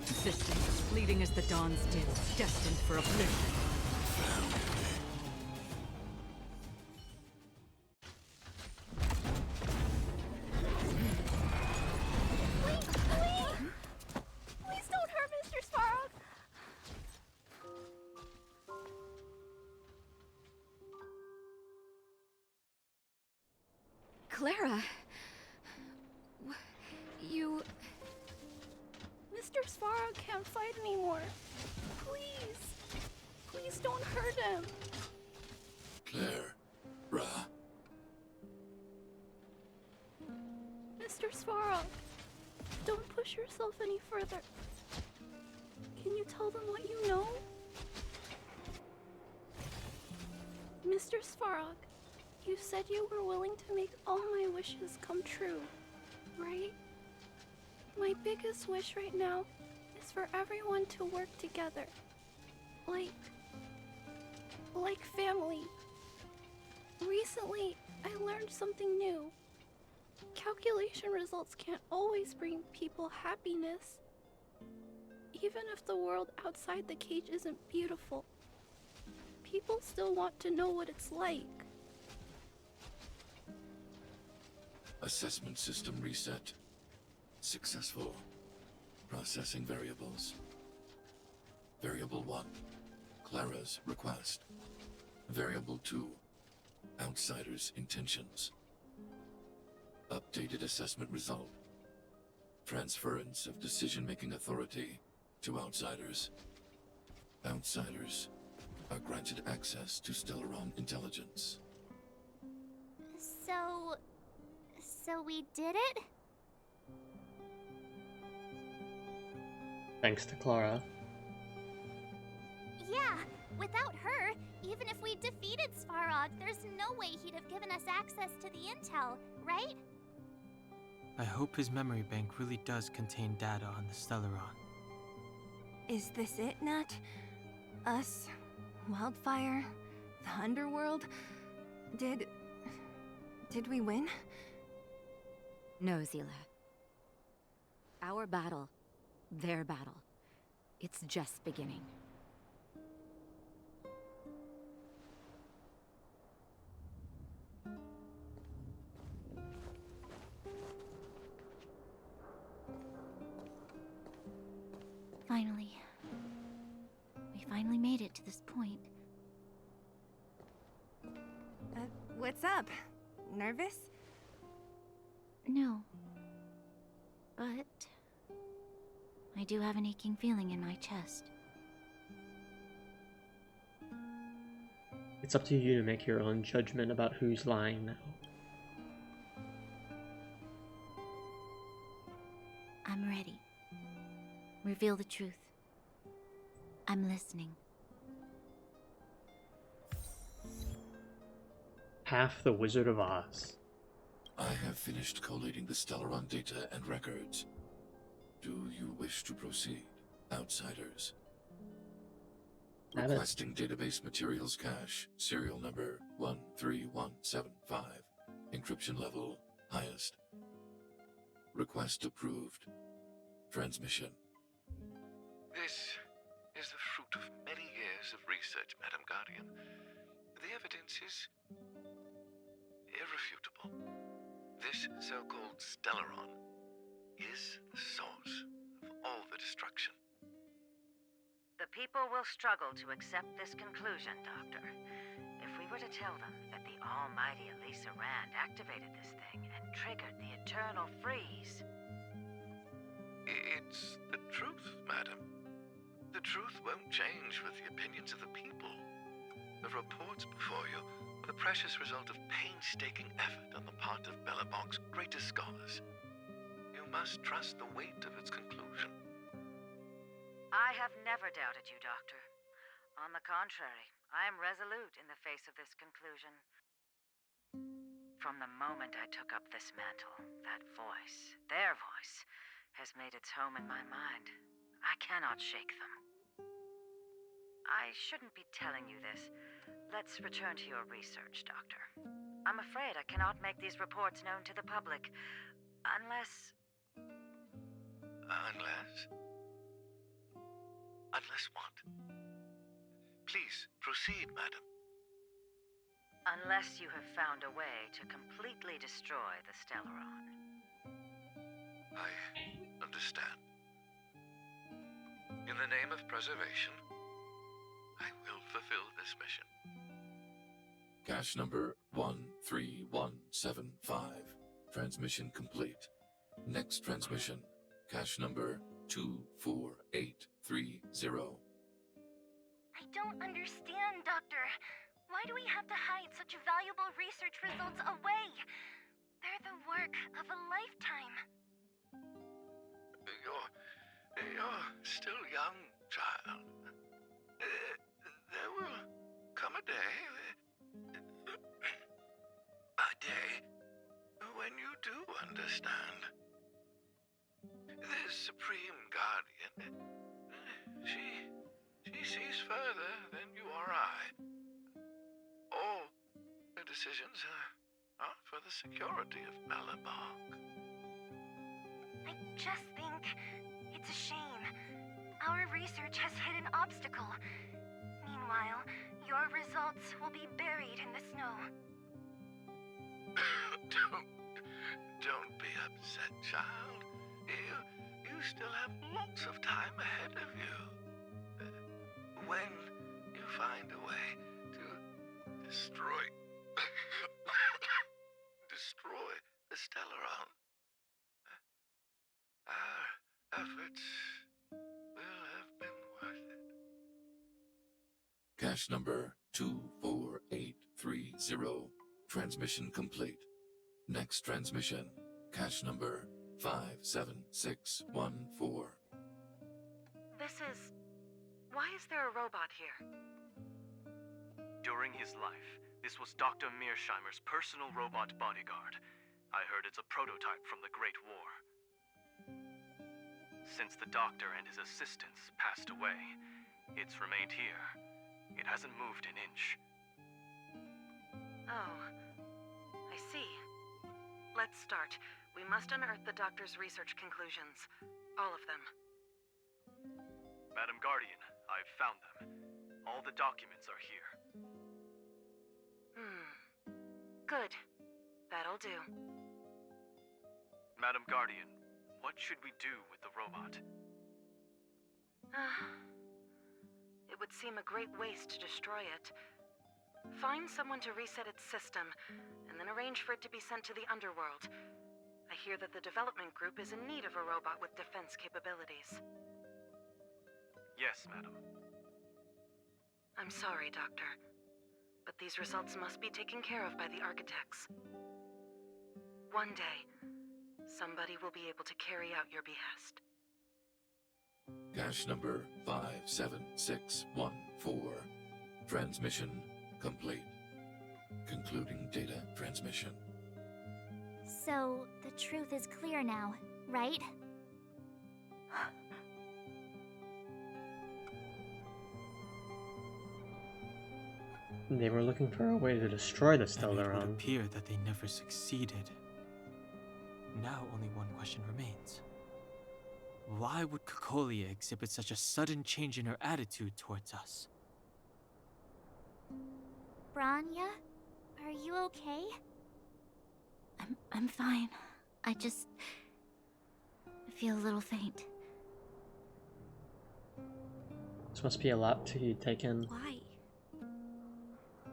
Existence as fleeting as the dawn's dew, destined for oblivion. Please don't hurt Mr. Svarog! Clara... You... Mr. Svarog can't fight anymore. Please. Please don't hurt him. Claire. Ra. Mr. Svarog, don't push yourself any further. Can you tell them what you know? Mr. Svarog, you said you were willing to make all my wishes come true, right? My biggest wish right now is for everyone to work together. Like family. Recently, I learned something new. Calculation results can't always bring people happiness. Even if the world outside the cage isn't beautiful, people still want to know what it's like. Assessment system reset. Successful. Processing variables. Variable 1. Clara's request. Variable 2. Outsider's intentions. Updated assessment result. Transference of decision-making authority to outsiders. Outsiders are granted access to Stellaron intelligence. So we did it? Thanks to Clara. Yeah, without her, even if we defeated Svarog, there's no way he'd have given us access to the intel, right? I hope his memory bank really does contain data on the Stellaron. Is this it, Nat? Us? Wildfire? The underworld? Did we win? No, Zila. Our battle, their battle, it's just beginning. Finally. We finally made it to this point. What's up? Nervous? No. But I do have an aching feeling in my chest. It's up to you to make your own judgment about who's lying now. I'm ready. Reveal the truth. I'm listening. Half the Wizard of Oz. I have finished collating the Stellaron data and records. Do you wish to proceed, outsiders? Requesting database materials cache, serial number 13175, encryption level highest. Request approved. Transmission. This years of research, Madam Guardian, the evidence is irrefutable. This so-called Stellaron is the source of all the destruction. The people will struggle to accept this conclusion, Doctor. If we were to tell them that the almighty Elisa Rand activated this thing and triggered the eternal freeze... It's the truth, madam. The truth won't change with the opinions of the people. The reports before you are the precious result of painstaking effort on the part of Belobog's greatest scholars. You must trust the weight of its conclusion. I have never doubted you, Doctor. On the contrary, I am resolute in the face of this conclusion. From the moment I took up this mantle, that voice, their voice, has made its home in my mind. I cannot shake them. I shouldn't be telling you this. Let's return to your research, Doctor. I'm afraid I cannot make these reports known to the public, unless... Unless? Unless what? Please, proceed, madam. Unless you have found a way to completely destroy the Stellaron. I understand. In the name of preservation, I will fulfill this mission. Cache number 13175. Transmission complete. Next transmission. Cache number 24830. I don't understand, Doctor. Why do we have to hide such valuable research results away? They're the work of a lifetime. You're still young, child. There will come a day when you do understand. This Supreme Guardian, she sees further than you or I. All her decisions are for the security of Belobog. I just think it's a shame. Our research has hit an obstacle. Meanwhile, your results will be buried in the snow. Don't be upset, child. You still have lots of time ahead of you. When you find a way to destroy the Stellaron, our efforts will have been worth it. Cache number 24830. Transmission complete. Next transmission. Cache number 57614. Why is there a robot here? During his life, this was Dr. Mearsheimer's personal robot bodyguard. I heard it's a prototype from the Great War. Since the doctor and his assistants passed away, it's remained here. It hasn't moved an inch. Oh, I see. Let's start. We must unearth the doctor's research conclusions. All of them. Madam Guardian, I've found them. All the documents are here. Good. That'll do. Madam Guardian, what should we do with the robot? It would seem a great waste to destroy it. Find someone to reset its system, and then arrange for it to be sent to the underworld. I hear that the development group is in need of a robot with defense capabilities. Yes, madam. I'm sorry, Doctor, but these results must be taken care of by the architects. One day, somebody will be able to carry out your behest. Cache number 57614. Transmission complete. Concluding data transmission. So, the truth is clear now, right? They were looking for a way to destroy the And it Stellaron. would appear that they never succeeded. Now only one question remains. Why would Cocolia exhibit such a sudden change in her attitude towards us? Branya, are you okay? I'm fine. I just feel a little faint. This must be a lot to take in. Why?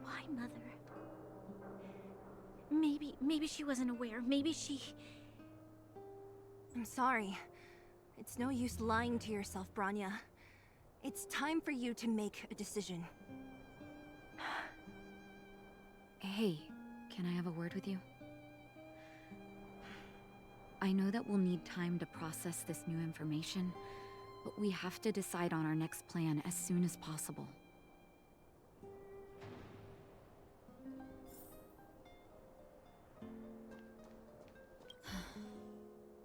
Why, Mother? Maybe she wasn't aware. Maybe she... I'm sorry. It's no use lying to yourself, Branya. It's time for you to make a decision. Hey, can I have a word with you? I know that we'll need time to process this new information, but we have to decide on our next plan as soon as possible.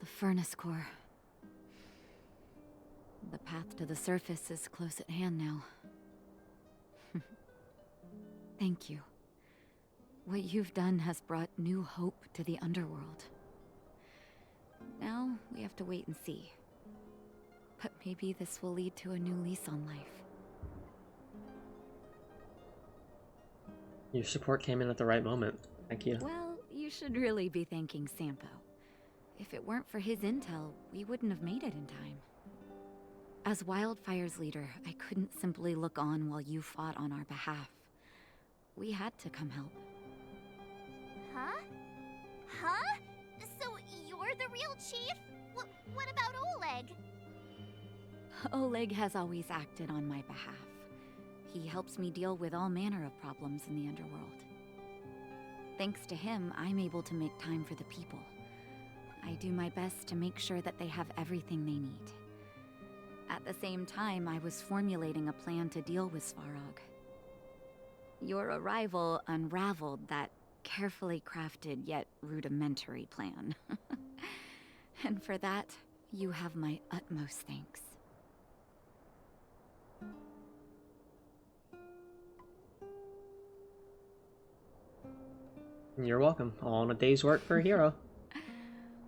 The furnace core. The path to the surface is close at hand now. Thank you. What you've done has brought new hope to the underworld. Now, we have to wait and see. But maybe this will lead to a new lease on life. Your support came in at the right moment. Thank you. Well, you should really be thanking Sampo. If it weren't for his intel, we wouldn't have made it in time. As Wildfire's leader, I couldn't simply look on while you fought on our behalf. We had to come help. Huh? Huh? So you're the real chief? What about Oleg? Oleg has always acted on my behalf. He helps me deal with all manner of problems in the underworld. Thanks to him, I'm able to make time for the people. I do my best to make sure that they have everything they need. At the same time, I was formulating a plan to deal with Svarog. Your arrival unraveled that carefully crafted yet rudimentary plan. And for that, you have my utmost thanks. You're welcome. All in a day's work for a hero.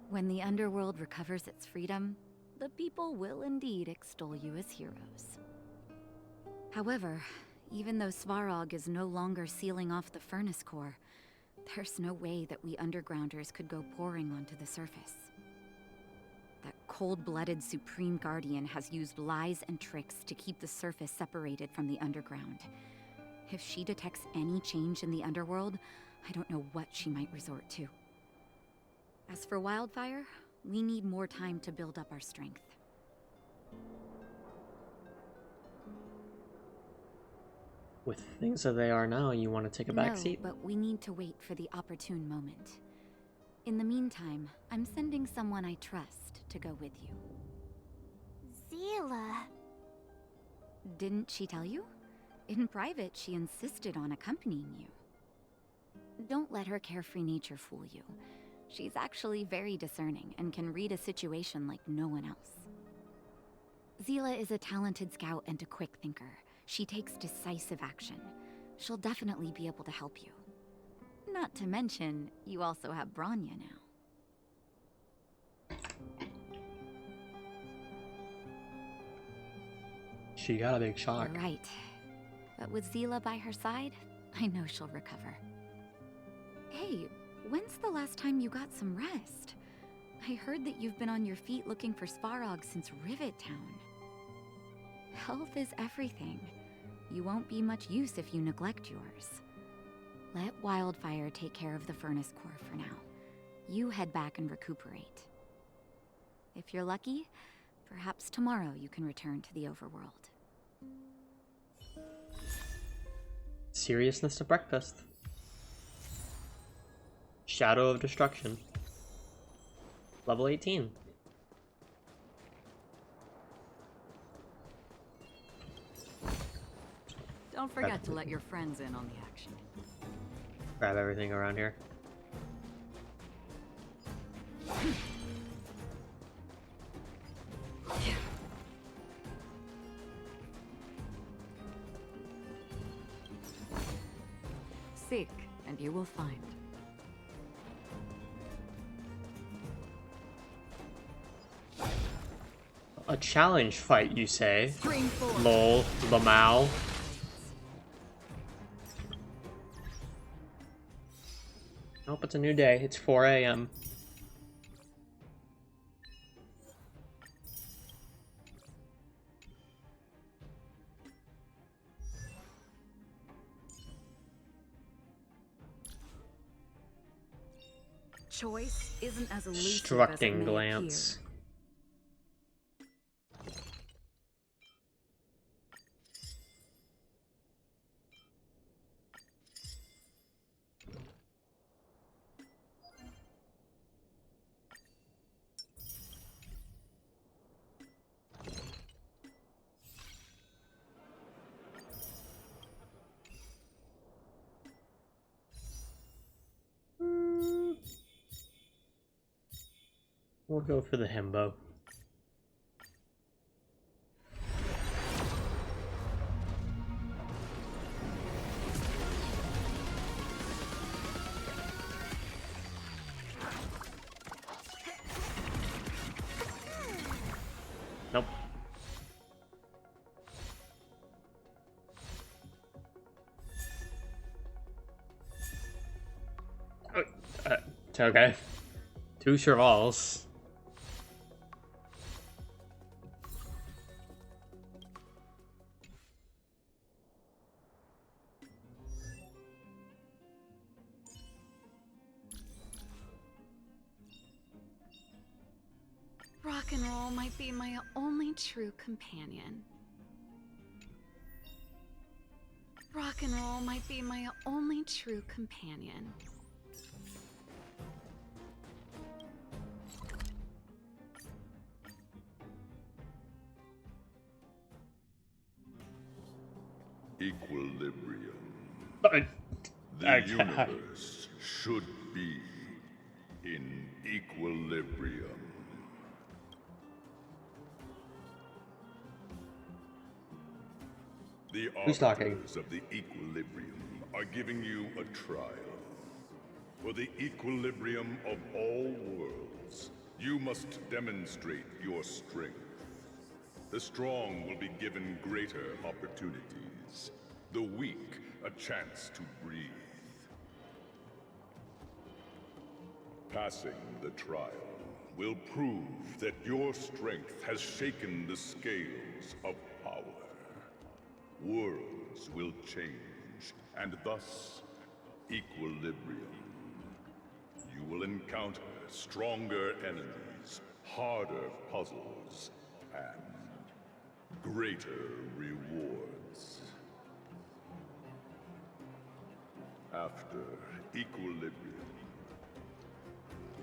When the underworld recovers its freedom, the people will indeed extol you as heroes. However, even though Svarog is no longer sealing off the furnace core, there's no way that we undergrounders could go pouring onto the surface. That cold-blooded Supreme Guardian has used lies and tricks to keep the surface separated from the underground. If she detects any change in the underworld, I don't know what she might resort to. As for Wildfire, we need more time to build up our strength. With things as they are now, you want to take a back seat? No, but we need to wait for the opportune moment. In the meantime, I'm sending someone I trust to go with you. Zila. Didn't she tell you? In private, she insisted on accompanying you. Don't let her carefree nature fool you. She's actually very discerning and can read a situation like no one else. Zila is a talented scout and a quick thinker. She takes decisive action. She'll definitely be able to help you. Not to mention, you also have Branya now. She got a big shock. You're right. But with Zila by her side, I know she'll recover. Hey, when's the last time you got some rest? I heard that you've been on your feet looking for Svarog since Rivet Town. Health is everything. You won't be much use if you neglect yours. Let Wildfire take care of the furnace core for now. You head back and recuperate. If you're lucky, perhaps tomorrow you can return to the overworld. Seriousness to breakfast. Shadow of Destruction. Level 18. Don't forget to let your friends in on the action. Grab everything around here. Seek, and you will find. A challenge fight, you say? Lol, Lamau. Nope, it's a new day. It's 4 a.m. Choice isn't as elusive as it Structing may glance. appear. We'll go for the himbo. Nope. It's okay. 2 chevals. Rock and roll might be my only true companion. Rock and roll might be my only true companion. Equilibrium. I The can't. universe should be in equilibrium. The Who's talking? arbiters of the equilibrium are giving you a trial. For the equilibrium of all worlds, you must demonstrate your strength. The strong will be given greater opportunities. The weak, a chance to breathe. Passing the trial will prove that your strength has shaken the scales of power. Worlds will change, and thus, equilibrium. You will encounter stronger enemies, harder puzzles, and greater rewards. After equilibrium,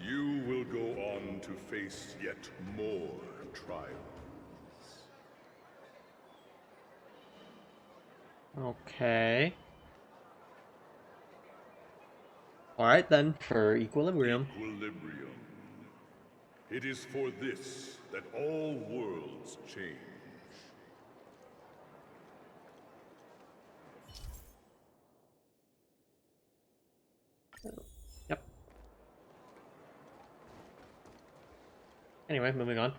you will go on to face yet more trials. Okay. Alright then, for equilibrium. Equilibrium. It is for this that all worlds change. Yep. Anyway, moving on.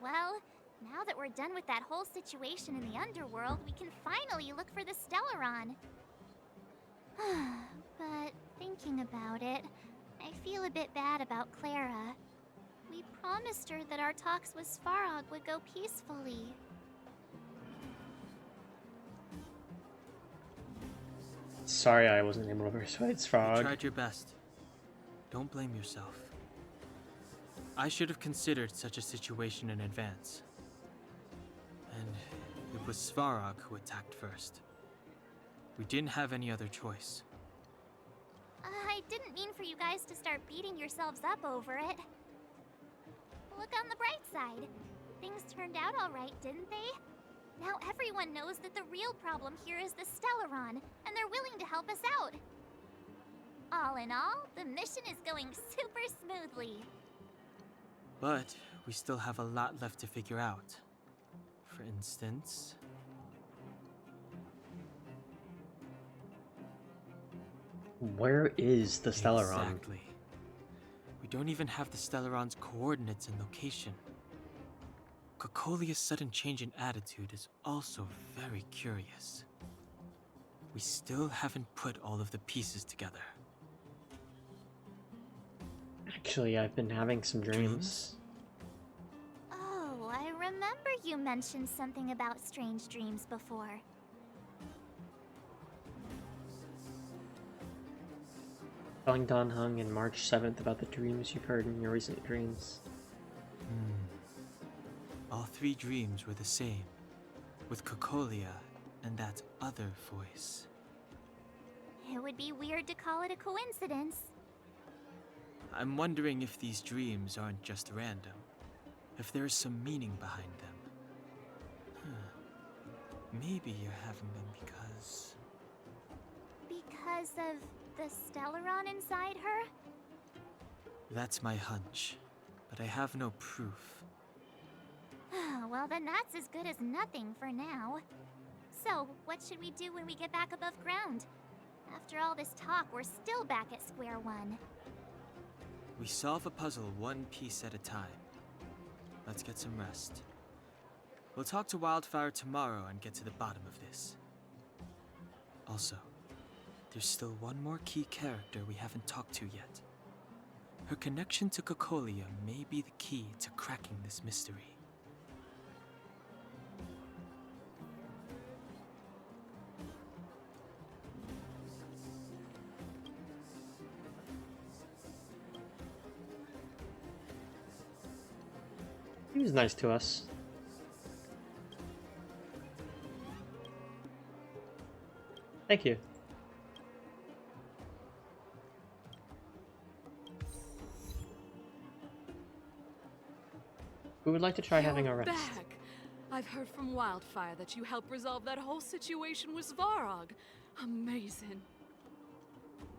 Well, now that we're done with that whole situation in the underworld, we can finally look for the Stellaron. But thinking about it, I feel a bit bad about Clara. We promised her that our talks with Svarog would go peacefully. Sorry I wasn't able to persuade Frog. You tried your best. Don't blame yourself. I should have considered such a situation in advance. And it was Svarog who attacked first. We didn't have any other choice. I didn't mean for you guys to start beating yourselves up over it. Look on the bright side. Things turned out alright, didn't they? Now everyone knows that the real problem here is the Stellaron, and they're willing to help us out. All in all, the mission is going super smoothly. But we still have a lot left to figure out. For instance... Where is the Stellaron? Exactly. We don't even have the Stellaron's coordinates and location. Cocolia's sudden change in attitude is also very curious. We still haven't put all of the pieces together. Actually, I've been having some dreams. Oh, I remember you mentioned something about strange dreams before. Telling Don Hung in March 7th about the dreams you've heard in your recent dreams. All three dreams were the same, with Cocolia and that other voice. It would be weird to call it a coincidence. I'm wondering if these dreams aren't just random, if there is some meaning behind them. Maybe you're having them because... Because of the Stellaron inside her? That's my hunch, but I have no proof. Well, then that's as good as nothing for now. So, what should we do when we get back above ground? After all this talk, we're still back at square one. We solve a puzzle one piece at a time. Let's get some rest. We'll talk to Wildfire tomorrow and get to the bottom of this. Also, there's still one more key character we haven't talked to yet. Her connection to Cocolia may be the key to cracking this mystery. He was nice to us. Thank you. We would like to try having a rest. Back. I've heard from Wildfire that you helped resolve that whole situation with Svarog. Amazing.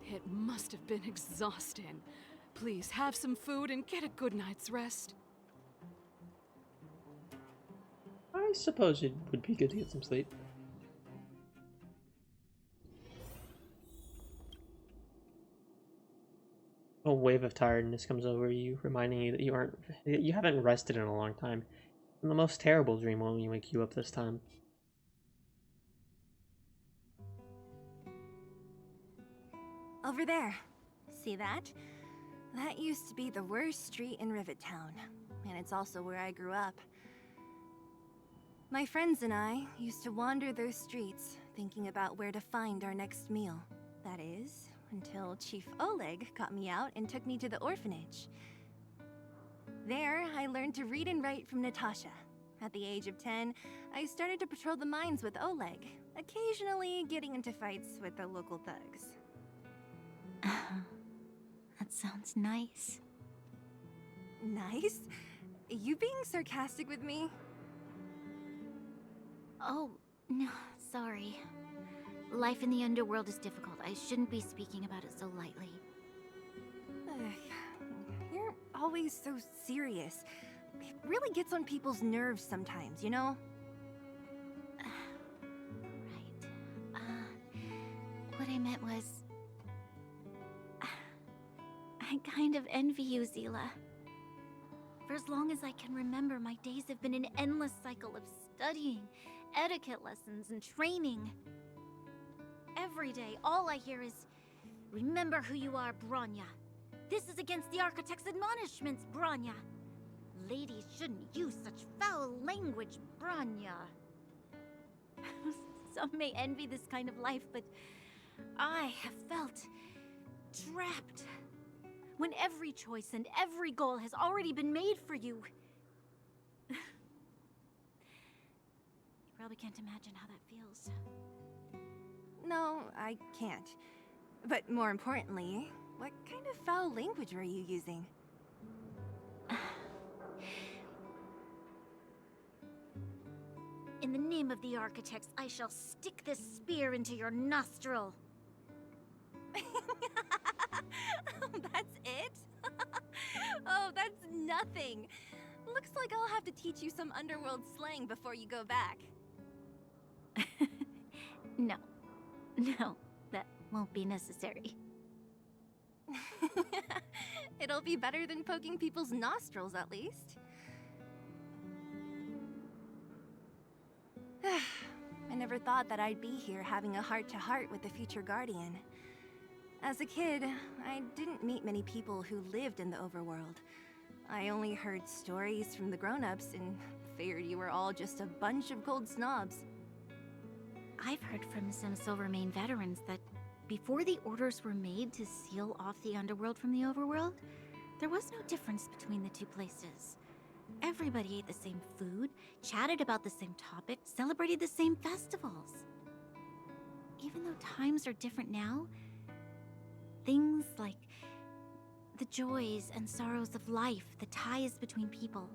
It must have been exhausting. Please have some food and get a good night's rest. I suppose it would be good to get some sleep. A wave of tiredness comes over you, reminding you that you haven't rested in a long time. And the most terrible dream will only wake you up this time. Over there. See that? That used to be the worst street in Rivet Town, and it's also where I grew up. My friends and I used to wander those streets, thinking about where to find our next meal. That is, until Chief Oleg got me out and took me to the orphanage. There, I learned to read and write from Natasha. At the age of 10, I started to patrol the mines with Oleg, occasionally getting into fights with the local thugs. That sounds nice. Nice? You being sarcastic with me? Oh, no, sorry. Life in the underworld is difficult. I shouldn't be speaking about it so lightly. You're always so serious. It really gets on people's nerves sometimes, you know? Right. What I meant was... I kind of envy you, Zila. For as long as I can remember, my days have been an endless cycle of studying, etiquette lessons, and training. Every day, all I hear is, remember who you are, Bronya. This is against the Architect's admonishments, Bronya. Ladies shouldn't use such foul language, Bronya. Some may envy this kind of life, but I have felt trapped. When every choice and every goal has already been made for you. You probably can't imagine how that feels. No, I can't. But more importantly, what kind of foul language were you using? In the name of the Architects, I shall stick this spear into your nostril. That's it? Oh, that's nothing. Looks like I'll have to teach you some underworld slang before you go back. No, that won't be necessary. It'll be better than poking people's nostrils, at least. I never thought that I'd be here having a heart-to-heart with the future Guardian. As a kid, I didn't meet many people who lived in the overworld. I only heard stories from the grown-ups and figured you were all just a bunch of cold snobs. I've heard from some Silvermane veterans that before the orders were made to seal off the underworld from the overworld, there was no difference between the two places. Everybody ate the same food, chatted about the same topics, celebrated the same festivals. Even though times are different now, things like the joys and sorrows of life, the ties between people,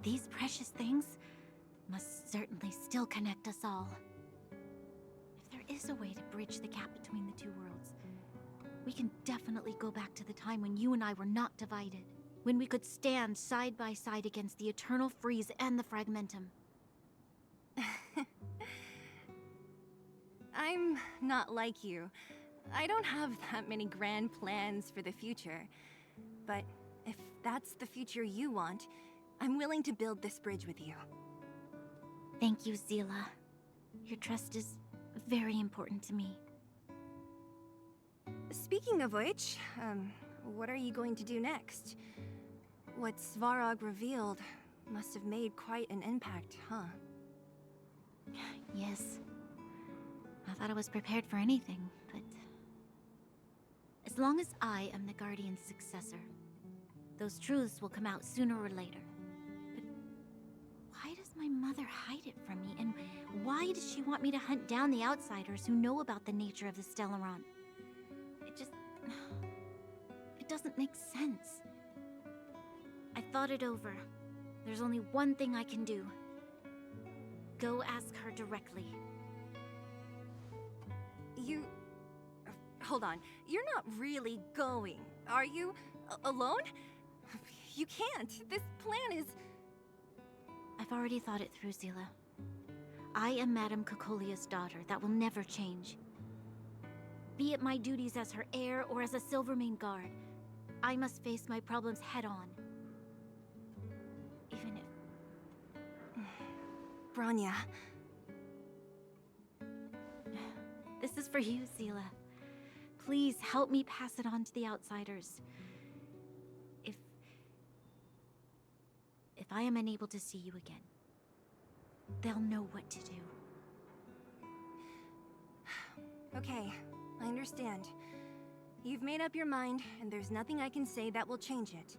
these precious things must certainly still connect us all. If there is a way to bridge the gap between the two worlds, we can definitely go back to the time when you and I were not divided, when we could stand side by side against the Eternal Freeze and the Fragmentum. I'm not like you. I don't have that many grand plans for the future. But if that's the future you want, I'm willing to build this bridge with you. Thank you, Zila. Your trust is very important to me. Speaking of which, what are you going to do next? What Svarog revealed must have made quite an impact, huh? Yes. I thought I was prepared for anything, but... as long as I am the Guardian's successor, those truths will come out sooner or later. But why does my mother hide it from me, and why does she want me to hunt down the outsiders who know about the nature of the Stellaron? It just... it doesn't make sense. I thought it over. There's only one thing I can do. Go ask her directly. You... hold on. You're not really going, are you? Alone? You can't. This plan is... I've already thought it through, Zila. I am Madame Cocolia's daughter. That will never change. Be it my duties as her heir or as a Silvermane guard, I must face my problems head-on. Even if... Branya... This is for you, Zila. Please help me pass it on to the outsiders. If I am unable to see you again, they'll know what to do. Okay, I understand. You've made up your mind, and there's nothing I can say that will change it.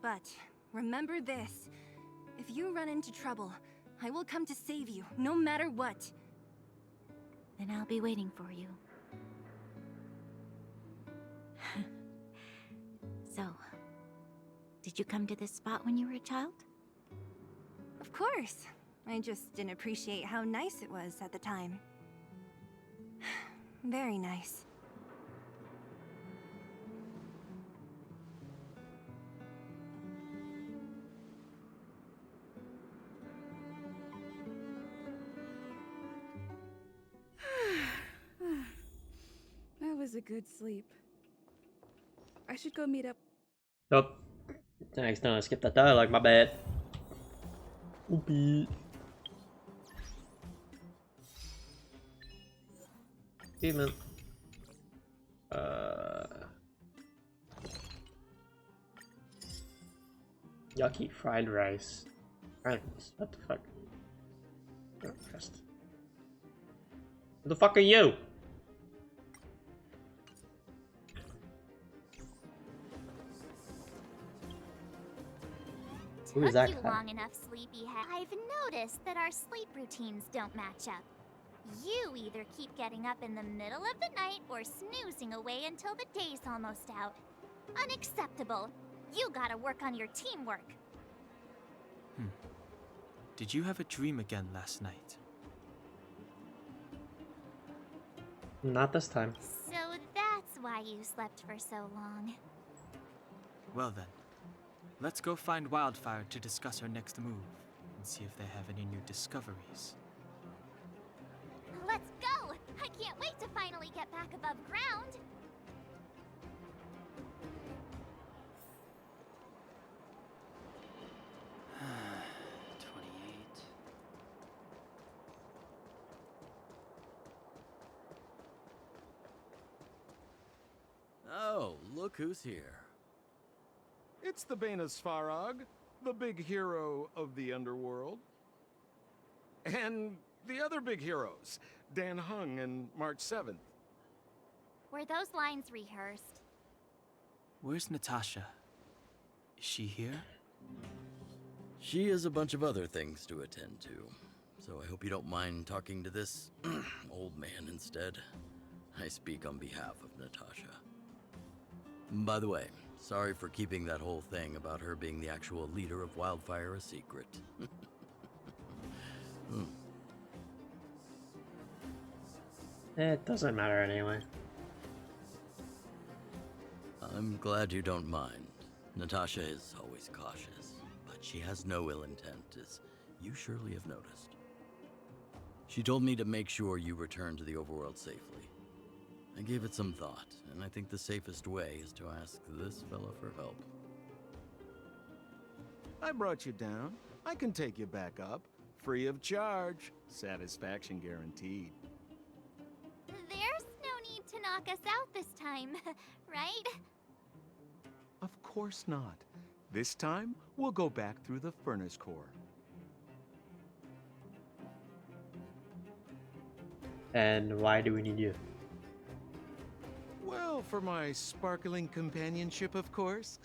But remember this. If you run into trouble, I will come to save you, no matter what. Then I'll be waiting for you. So, did you come to this spot when you were a child? Of course. I just didn't appreciate how nice it was at the time. Very nice. That was a good sleep. I should go meet up. Oh. Thanks, no, I skipped that dialogue, my bad. Oopie. Achievement. Yucky fried rice. Friends, what the fuck? Breakfast. Who the fuck are you? Who is that Took you guy? long enough, sleepyhead. I've noticed that our sleep routines don't match up. You either keep getting up in the middle of the night or snoozing away until the day's almost out. Unacceptable. You gotta work on your teamwork. Did you have a dream again last night? Not this time. So that's why you slept for so long. Well then, let's go find Wildfire to discuss her next move and see if they have any new discoveries. Let's go! I can't wait to finally get back above ground! look who's here. It's the Bane of Svarog, the big hero of the underworld. And the other big heroes, Dan Hung and March 7th. Were those lines rehearsed? Where's Natasha? Is she here? She has a bunch of other things to attend to, so I hope you don't mind talking to this old man instead. I speak on behalf of Natasha. By the way, sorry for keeping that whole thing about her being the actual leader of Wildfire a secret. It doesn't matter anyway. I'm glad you don't mind. Natasha is always cautious, but she has no ill intent, as you surely have noticed. She told me to make sure you return to the overworld safely. I gave it some thought, and I think the safest way is to ask this fella for help. I brought you down. I can take you back up. Free of charge. Satisfaction guaranteed. There's no need to knock us out this time, right? Of course not. This time, we'll go back through the furnace core. And why do we need you? Well, for my sparkling companionship, of course.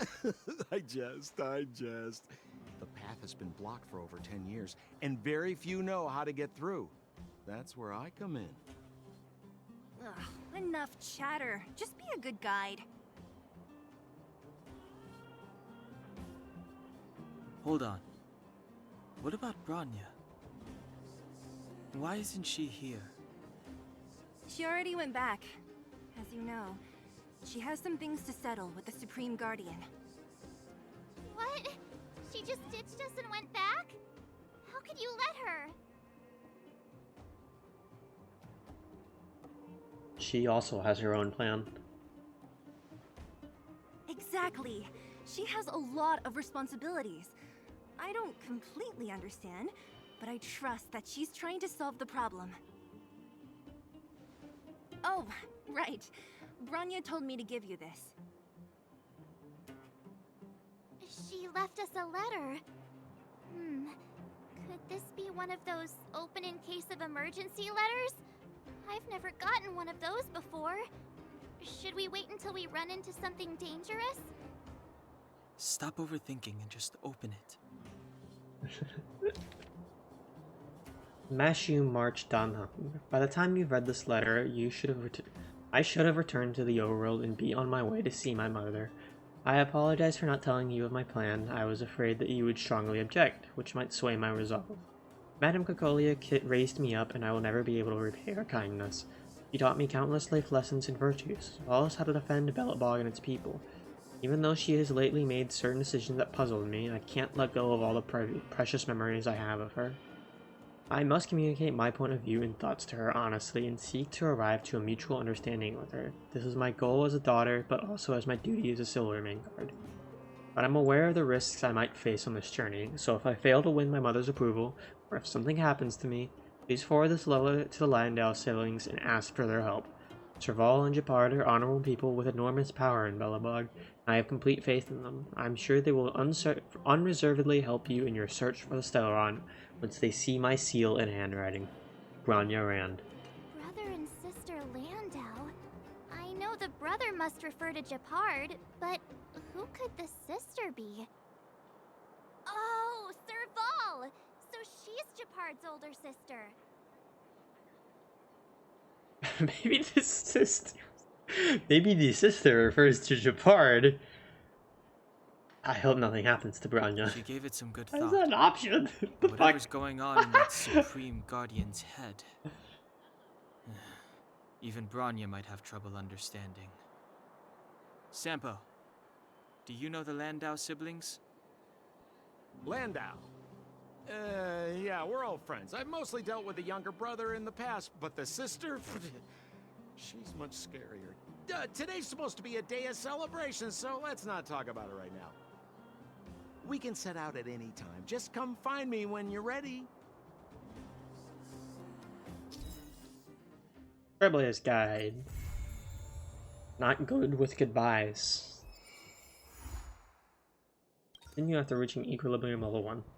I jest. The path has been blocked for over 10 years, and very few know how to get through. That's where I come in. Ugh, enough chatter. Just be a good guide. Hold on. What about Bronya? Why isn't she here? She already went back. As you know, she has some things to settle with the Supreme Guardian. What? She just ditched us and went back? How could you let her? She also has her own plan. Exactly. She has a lot of responsibilities. I don't completely understand, but I trust that she's trying to solve the problem. Oh, right. Bronya told me to give you this. She left us a letter. Could this be one of those open in case of emergency letters? I've never gotten one of those before. Should we wait until we run into something dangerous? Stop overthinking and just open it. Mashiuwu March Danham. By the time you've read this letter, I should have returned to the overworld and be on my way to see my mother. I apologize for not telling you of my plan. I was afraid that you would strongly object, which might sway my resolve. Madame Cocolia raised me up, and I will never be able to repay her kindness. She taught me countless life lessons and virtues, as well as how to defend Belobog and its people. Even though she has lately made certain decisions that puzzled me, I can't let go of all the precious memories I have of her. I must communicate my point of view and thoughts to her honestly and seek to arrive to a mutual understanding with her. This is my goal as a daughter, but also as my duty as a Silvermane guard. But I'm aware of the risks I might face on this journey, so if I fail to win my mother's approval, or if something happens to me, please forward this letter to the Landau siblings and ask for their help. Serval and Japard are honorable people with enormous power in Belobog, and I have complete faith in them. I'm sure they will unreservedly help you in your search for the Stellaron once they see my seal and handwriting. Bronya Rand. Brother and sister Landau? I know the brother must refer to Japard, but who could the sister be? Oh, Serval! So she's Japard's older sister. Maybe the sister refers to Japard. I hope nothing happens to Bronya. She gave it some good Is thought. that an option? Whatever's going on in that Supreme Guardian's head. Even Bronya might have trouble understanding. Sampo, do you know the Landau siblings? Landau? Yeah, we're old friends. I've mostly dealt with the younger brother in the past, but the sister? She's much scarier. Today's supposed to be a day of celebration, so let's not talk about it right now. We can set out at any time. Just come find me when you're ready. Traveler's Guide. Not good with goodbyes. Continue after reaching equilibrium level 1.